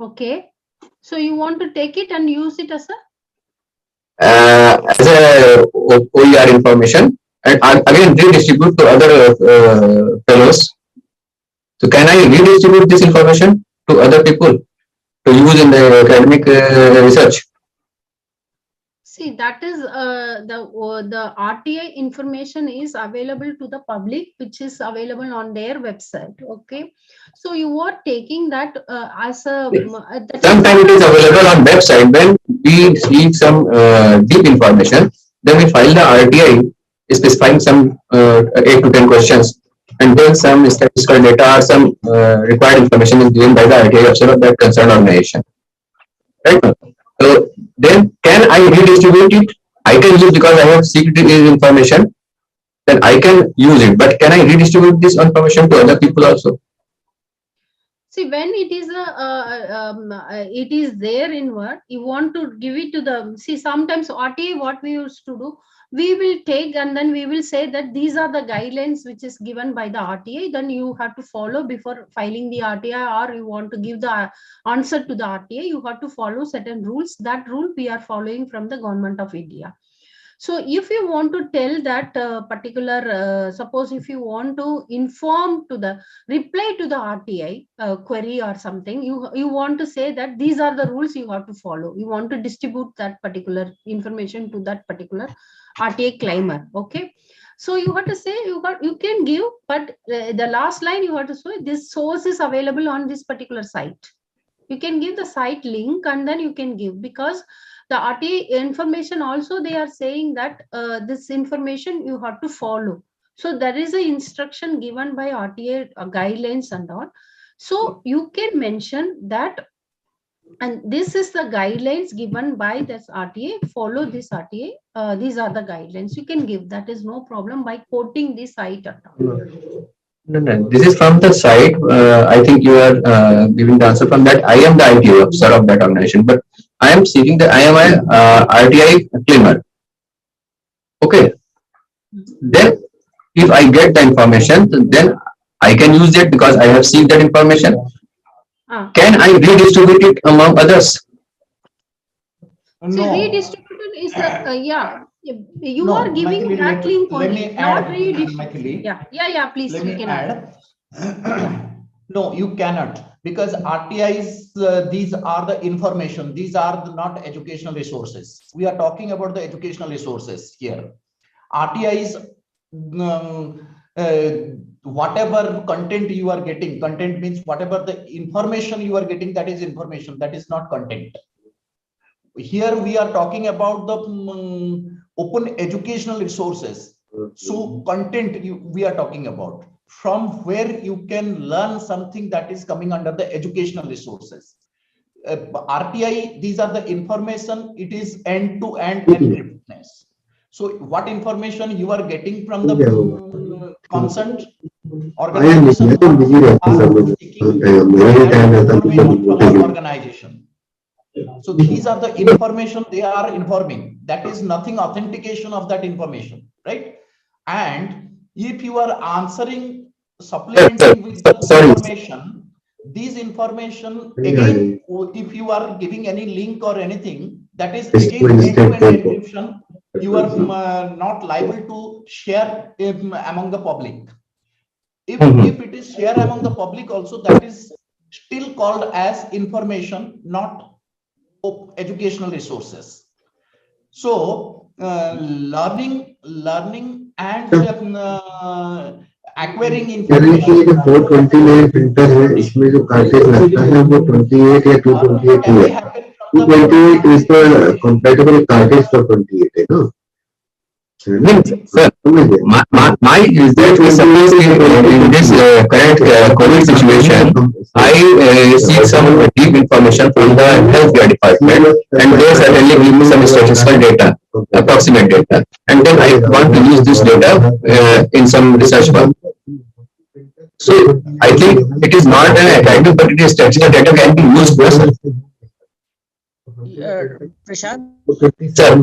Okay. So you want to take it and use it as a OER information and again redistribute to other fellows. So can I redistribute this information to other people to use in the academic research? See, that is the RTI information is available to the public, which is available on their website. Okay, so you are taking that as a. Sometimes it is available on website. When we seek some deep information, then we file the RTI specifying some 8 to 10 questions, and then some statistical data or some required information is given by the RTI officer of that concerned organization. Right? So then can I redistribute it? I can use because I have seeked this information, then I can use it. But can I redistribute this information to other people also? See, when it is it is there in Word, you want to give it to the. See, sometimes RTA, what we used to do, we will take and then we will say that these are the guidelines which is given by the RTA. Then you have to follow before filing the RTA, or you want to give the answer to the RTA. You have to follow certain rules. That rule we are following from the Government of India. So if you want to tell that particular, suppose if you want to inform to the reply to the RTI query or something, you want to say that these are the rules you have to follow. You want to distribute that particular information to that particular RTA claimer. Okay. So you have to say you can give, but the last line you have to say this source is available on this particular site. You can give the site link and then you can give, because the RTA information also they are saying that this information you have to follow. So there is an instruction given by RTA guidelines and all. So you can mention that, and this is the guidelines given by this RTA, follow this RTA, these are the guidelines. You can give, that is no problem by quoting the site at all. No. This is from the site. I think you are giving the answer from that. I am the IT officer of that organization, but I am seeking that I am a RTI claimer. Okay. Then, if I get the information, then I can use it because I have seen that information. Can I redistribute it among others? So redistribution is yeah. You are giving that link only, not redistribution. Yeah. Please, you can add. No, you cannot, because RTIs, these are the information. These are not educational resources. We are talking about the educational resources here. RTIs, whatever content you are getting, content means whatever the information you are getting, that is information, that is not content. Here we are talking about the open educational resources. So content we are talking about, from where you can learn something that is coming under the educational resources. RTI, these are the information, it is end-to-end encryptedness. So what information you are getting from the concerned organization organization. So these are the information they are informing. That is nothing authentication of that information, right? And if you are answering, supplementing with the information, these information again, if you are giving any link or anything, that is again end-to-end encryption. You are not liable to share among the public. If it is shared among the public also, that is still called as information, not educational resources. So learning and acquiring information. 429 printer है, इसमें जो cartridge लगता है वो 28 या 228 ही है. 228 is the compatible cartridge for 28 है ना? Sir, my research is suppose in this current COVID situation, I seek some deep information from the healthcare department, and they certainly give me some statistical data, approximate data, and then I want to use this data in some research work. So I think it is not an academic, but it is statistical data can be used for. Prashant. Sir.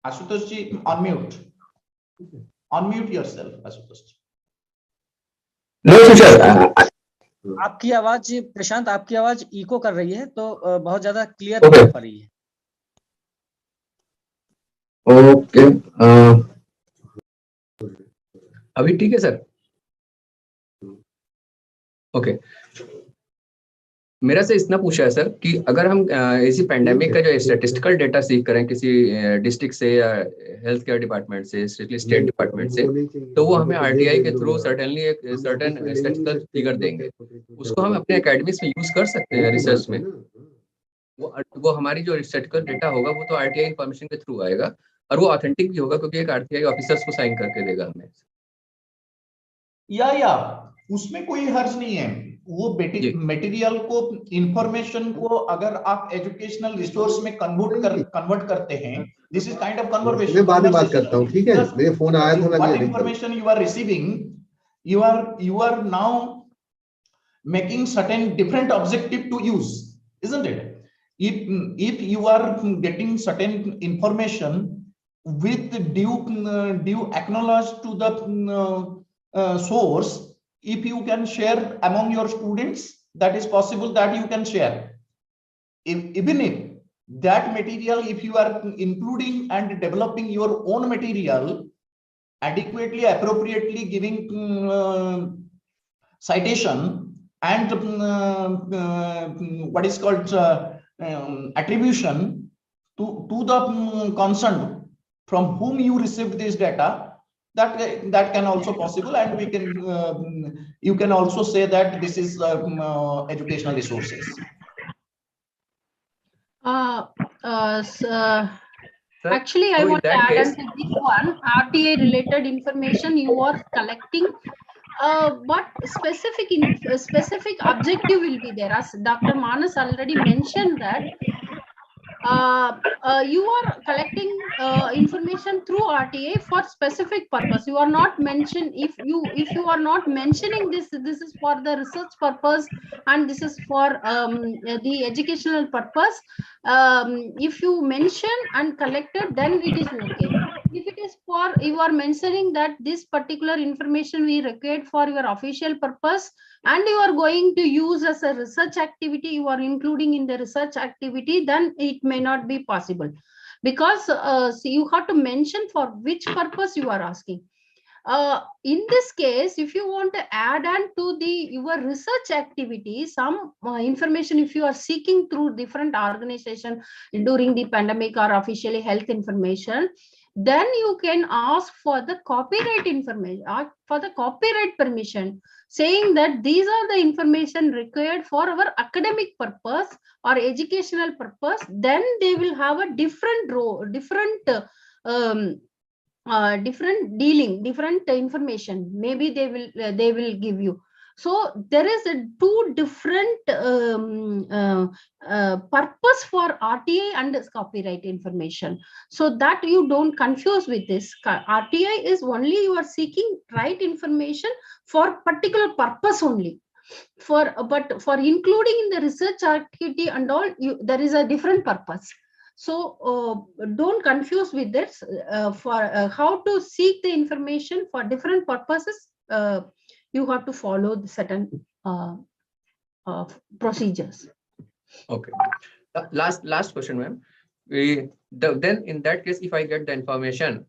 Ashutosh ji, unmute. Unmute yourself, Ashutosh ji. No, sir. आपकी आवाज, प्रशांत, आपकी आवाज eco कर रही है, तो बहुत ज्यादा क्लियर नहीं हो पा रही है. ओके. अभी ठीक है सर. ओके. मेरा से इतना पूछा है सर कि अगर हम इसी पैंडेमिक का जो स्टैटिस्टिकल डेटा सीख करें किसी डिस्ट्रिक्ट से या हेल्थ केयर डिपार्टमेंट से, स्टेट डिपार्टमेंट से, तो वो हमें आरटीआई के थ्रू सर्टेनली एक सर्टेन स्टैटिस्टिकल फिगर देंगे. उसको हम अपने एकेडमिक्स में यूज कर सकते हैं रिसर्च में. वो हमारी जो स्टैटिस्टिकल डेटा होगा वो तो आरटीआई इंफॉर्मेशन के थ्रू आएगा, और वो ऑथेंटिक भी होगा क्योंकि एक आरटीआई ऑफिसर्स को साइन करके देगा हमें. या उसमें कोई हर्ज नहीं है. वो मटेरियल को, इंफॉर्मेशन को अगर आप एजुकेशनल रिसोर्स में कन्वर्ट करते हैं, this is kind of conversation. मैं बाद में बात करता हूं, ठीक है? मेरे फोन आया था. What information you are receiving, you are now making certain different objective to use, isn't it? If you are getting certain information with due acknowledge to the source, if you can share among your students, that is possible that you can share. Even if that material, if you are including and developing your own material, adequately, appropriately giving citation and what is called attribution to the concerned from whom you received this data, that can also possible, and we can you can also say that this is educational resources. Actually, I want to add on to this one. RTA related information you are collecting, what specific objective will be there? As Dr. Manas already mentioned that you are collecting information through RTA for specific purpose. You are not mentioned, if you are not mentioning this is for the research purpose and this is for the educational purpose. If you mention and collected, then it is okay. If it is for, you are mentioning that this particular information we required for your official purpose and you are going to use as a research activity, you are including in the research activity, then it may not be possible, because so you have to mention for which purpose you are asking. In this case, if you want to add on to your research activity some information, if you are seeking through different organization during the pandemic or officially health information, then you can ask for the copyright information or for the copyright permission, saying that these are the information required for our academic purpose or educational purpose. Then they will have a different role, different dealing, different information. Maybe they will give you. So there is two different purpose for RTA and copyright information, so that you don't confuse with this. RTA is only you are seeking right information for particular purpose only. But for including in the research activity and all, there is a different purpose. So don't confuse with this. For how to seek the information for different purposes, you have to follow the certain procedures. Okay. Last question, ma'am. Then in that case, if I get the information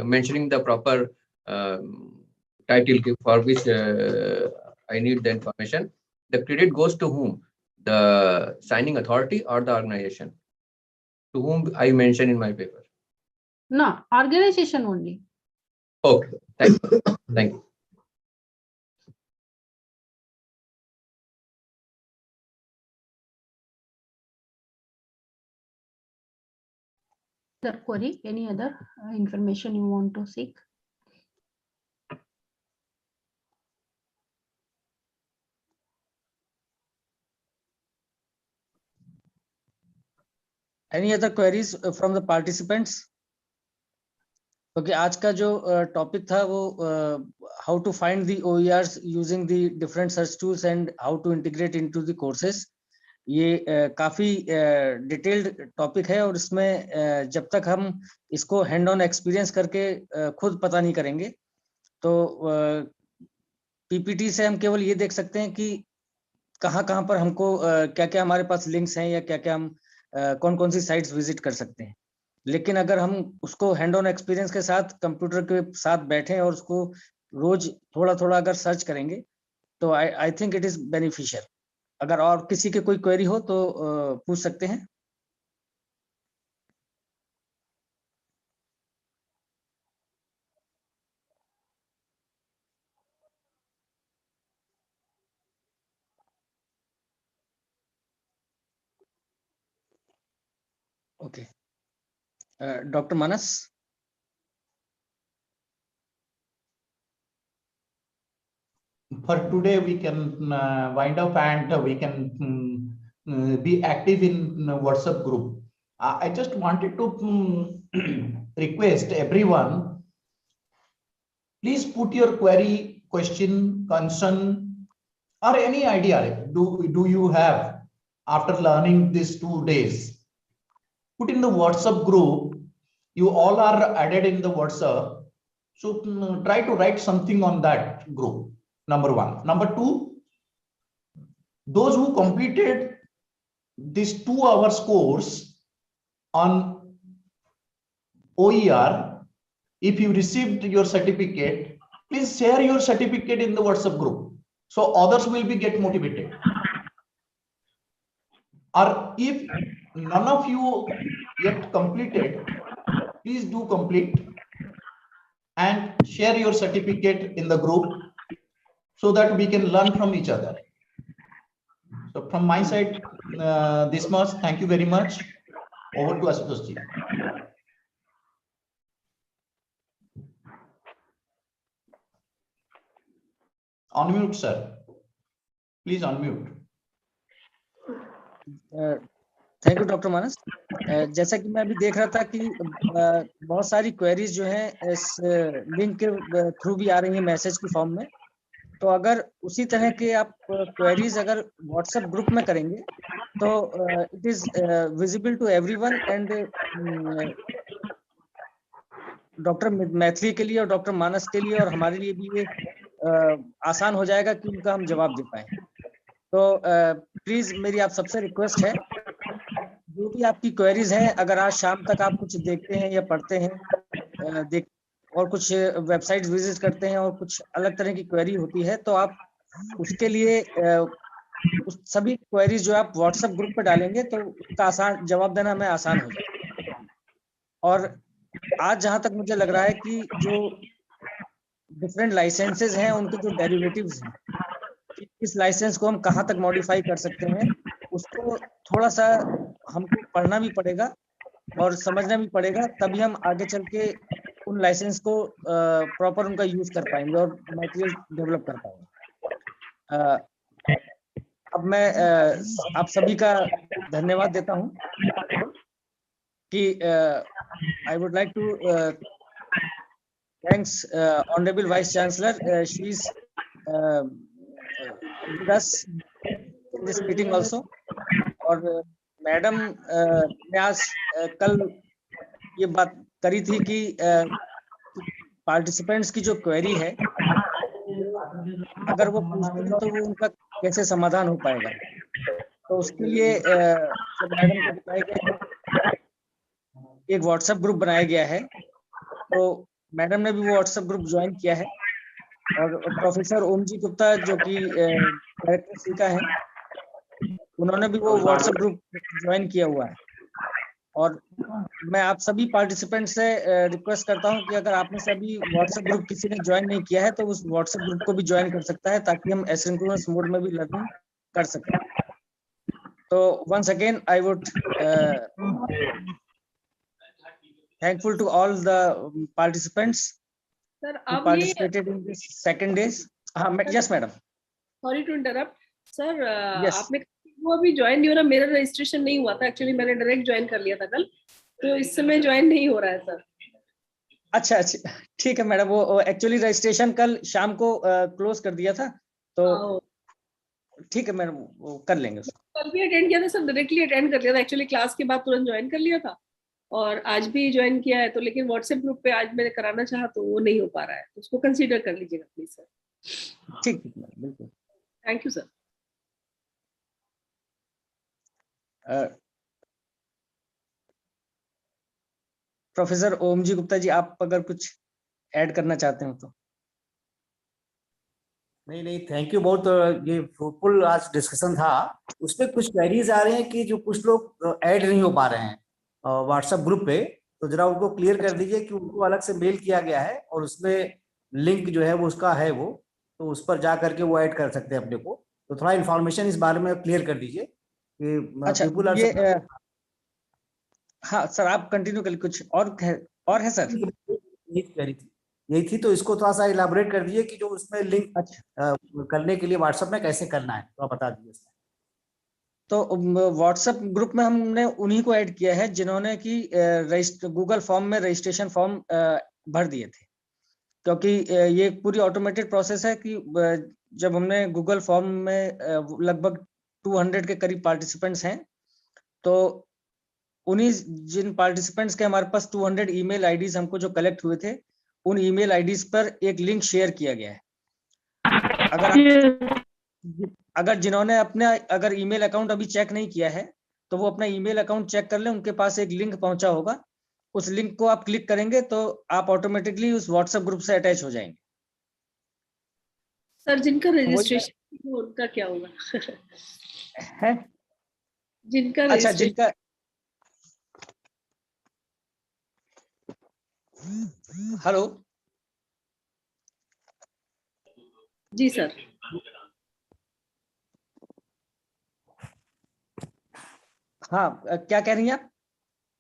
mentioning the proper title for which I need the information, the credit goes to whom? The signing authority or the organization? To whom I mentioned in my paper? No, organization only. Okay, thank you. Thank you. Other query, any other information you want to seek? Any other queries from the participants? Okay, आज का जो topic था वो how to find the OERs using the different search tools and how to integrate into the courses. ये काफी detailed topic है और इसमें जब तक हम इसको हैंड ऑन एक्सपीरियंस करके खुद पता नहीं करेंगे तो पीपीटी से हम केवल ये देख सकते हैं कि कहाँ पर हमको क्या-क्या हमारे पास लिंक्स हैं या क्या-क्या हम कौन-कौन सी साइट्स विजिट कर सकते हैं। लेकिन अगर हम उसको हैंड ऑन एक्सपीरियंस के साथ कंप्यूटर के साथ बैठें और उसको रोज थोड़ा-थोड़ा अगर सर्च करेंगे तो I think it is beneficial. अगर और किसी के कोई क्वेरी हो तो पूछ सकते हैं। Okay, doctor Manas. For today, we can wind up and we can be active in WhatsApp group. I just wanted to request everyone, please put your query, question, concern, or any idea do you have after learning these 2 days. Put in the WhatsApp group. You all are added in the WhatsApp. So try to write something on that group. Number one. Number two, those who completed this 2 hours course on OER, if you received your certificate, please share your certificate in the WhatsApp group so others will be get motivated. Or if none of you yet completed, please do complete and share your certificate in the group so that we can learn from each other. So from my side, this much. Thank you very much. Over to Ashutosh ji. Unmute, sir. Please unmute. Thank you doctor Manas. जैसा कि मैं अभी देख रहा था कि बहुत सारी क्वेरीज जो हैं इस लिंक के थ्रू भी आ रही हैं मैसेज की फॉर्म में। तो अगर उसी तरह के आप क्वेरीज अगर व्हाट्सएप ग्रुप में करेंगे तो it is visible to everyone and doctor Maithili के लिए और डॉक्टर मानस के लिए और हमारे लिए भी ये आसान हो जाएगा कि उनका हम जवाब दे पाए। तो प्लीज मेरी आप सबसे रिक्वेस्ट है, जो भी आपकी क्वेरीज हैं, अगर आज शाम तक आप कुछ देखते हैं या पढ़ते हैं और कुछ वेबसाइट विजिट करते हैं और कुछ अलग तरह की क्वेरी होती है, तो आप उसके लिए उस सभी क्वेरीज जो आप व्हाट्सएप ग्रुप पे डालेंगे तो उसका आसान जवाब देना हमें आसान हो जाएगा। और आज जहां तक मुझे लग रहा है कि जो डिफरेंट लाइसेंसेज हैं उनके जो डेरिवेटिव्स हैं, इस लाइसेंस को हम कहाँ तक मॉडिफाई कर सकते हैं, उसको थोड़ा सा हमको पढ़ना भी पड़ेगा और समझना भी पड़ेगा, तभी हम आगे चल के उन लाइसेंस को प्रॉपर उनका यूज कर पाएंगे और मटेरियल डेवलप कर पाएंगे। अब मैं आप सभी का धन्यवाद देता हूं कि I would like to thanks honourable vice chancellor, she is with us in this meeting also। और मैडम ने आज कल ये बात करी थी कि पार्टिसिपेंट्स की जो क्वेरी है अगर वो पूछते हैं तो वो उनका कैसे समाधान हो पाएगा। तो उसके लिए मैडम को बताया गया एक व्हाट्सएप ग्रुप बनाया गया है, तो मैडम ने भी वो व्हाट्सएप ग्रुप ज्वाइन किया है और प्रोफेसर ओम जी गुप्ता जो कि डायरेक्टर सीका है, उन्होंने भी वो व्हाट्सएप ग्रुप ज्वाइन किया हुआ है। और मैं आप सभी पार्टिसिपेंट से रिक्वेस्ट करता हूं कि अगर आपने सभी व्हाट्सएप ग्रुप किसी ने ज्वाइन नहीं किया है तो उस व्हाट्सएप ग्रुप को भी ज्वाइन कर सकता है, ताकि हम एसिंक्रोनस मोड में भी लर्निंग कर सकें। तो once again I would thankful to all the participants Sir, who participated in this second days. Yes madam, sorry to interrupt sir, yes. आपने वो अभी ज्वाइन नहीं हो रहा, मेरा रजिस्ट्रेशन नहीं हुआ था एक्चुअली, मैंने डायरेक्ट ज्वाइन कर लिया था कल, तो इस समय ज्वाइन नहीं हो रहा है सर। अच्छा ठीक है मैडम, वो एक्चुअली रजिस्ट्रेशन कल शाम को क्लोज कर दिया था, तो ठीक है मैडम वो कर लेंगे उसको। कल भी अटेंड किया था सर, डायरेक्टली अटेंड कर लिया था एक्चुअली, क्लास के बाद तुरंत ज्वाइन कर लिया था और आज भी ज्वाइन किया है, तो लेकिन व्हाट्सएप ग्रुप पे आज मैंने कराना चाहा तो वो नहीं हो पा रहा है, तो उसको कंसीडर कर लीजिएगा प्लीज सर। ठीक बिल्कुल, थैंक यू सर। प्रोफेसर ओम जी गुप्ता जी, आप अगर कुछ ऐड करना चाहते हो तो। नहीं थैंक यू, बहुत ये फ्रूटफुल आज डिस्कशन था। उसमें कुछ क्वेरीज आ रहे हैं कि जो कुछ लोग ऐड नहीं हो पा रहे हैं व्हाट्सएप ग्रुप पे, तो जरा उनको क्लियर कर दीजिए कि उनको अलग से मेल किया गया है और उसमें लिंक जो है वो उसका है, वो तो उस पर जा करके वो ऐड कर सकते हैं अपने को। तो थोड़ा इन्फॉर्मेशन इस बारे में क्लियर कर दीजिए कि अच्छा ये हाँ सर आप कंटिन्यू करिए, कुछ और है सर? यही थी, तो इसको थोड़ा सा इलाबोरेट कर दीजिए कि जो उसमें लिंक करने के लिए व्हाट्सएप में कैसे करना है, तो आप बता दीजिए। तो व्हाट्सएप ग्रुप में हमने उन्हीं को ऐड किया है जिन्होंने कि गूगल फॉर्म में रजिस्ट्रेशन फॉर्म भर दिए थे, क्योंकि ये पूरी ऑटोमेटेड प्रोसेस है कि जब हमने गूगल फॉर्म में लगभग 200 के करीब पार्टिसिपेंट्स हैं, तो उन्हीं जिन पार्टिसिपेंट्स के हमारे पास 200 ईमेल आईडीज हमको जो कलेक्ट हुए थे, उन ईमेल आईडीज पर एक लिंक शेयर किया गया है। अगर जिन्होंने अपने अगर ईमेल अकाउंट अभी चेक नहीं किया है तो वो अपना ईमेल अकाउंट चेक कर ले, उनके पास एक लिंक पहुंचा होगा, उस लिंक को आप क्लिक करेंगे तो आप ऑटोमेटिकली उस व्हाट्सएप ग्रुप से अटैच हो जाएंगे। सर जिनका रजिस्ट्रेशन उनका क्या होगा? है जिनका अच्छा जिनका हेलो जी सर। हाँ, क्या कह रही हैं आप?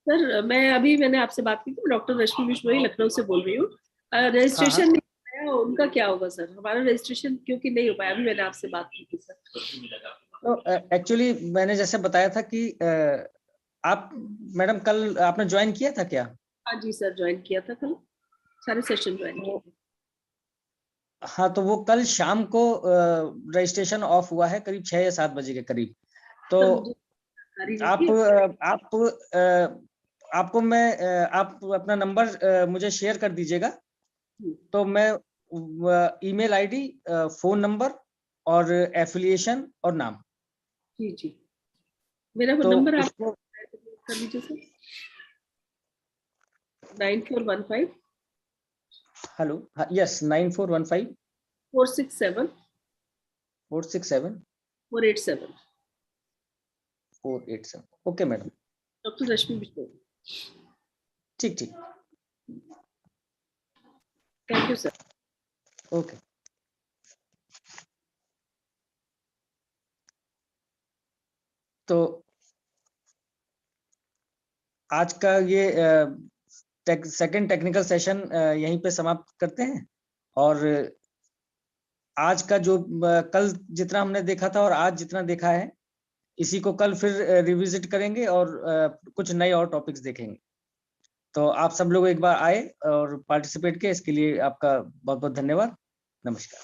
सर मैंने आपसे बात की थी, डॉक्टर रश्मि बिश्नोई लखनऊ से बोल रही हूँ। हाँ, रजिस्ट्रेशन नहीं हो पाया, उनका क्या होगा सर? हमारा रजिस्ट्रेशन क्योंकि नहीं हो पाया, अभी मैंने आपसे बात की थी सर। तो एक्चुअली मैंने जैसे बताया था कि आप मैडम कल आपने ज्वाइन किया था क्या? हाँ जी सर, ज्वाइन किया था कल, सारे सेशन ज्वाइन किए। हाँ, तो वो कल शाम को रजिस्ट्रेशन ऑफ हुआ है करीब 6 या 7 बजे के करीब। तो आपको मैं आप अपना नंबर मुझे शेयर कर दीजिएगा, तो मैं ईमेल आईडी, फोन नंबर और एफिलिएशन और नाम। जी जी, मेरा वो तो नंबर आप उसको कर दीजिए sir. 9415 hello, yes 9415 467 467 487। 487। Okay madam. Doctor Rashmi Bishnoi. ठीक ठीक, थैंक यू सर। ओके। तो आज का ये सेकंड टेक्निकल सेशन यहीं पे समाप्त करते हैं। और आज का जो कल जितना हमने देखा था और आज जितना देखा है, इसी को कल फिर रिविजिट करेंगे और कुछ नए और टॉपिक्स देखेंगे। तो आप सब लोग एक बार आए और पार्टिसिपेट किए, इसके लिए आपका बहुत बहुत धन्यवाद। नमस्कार।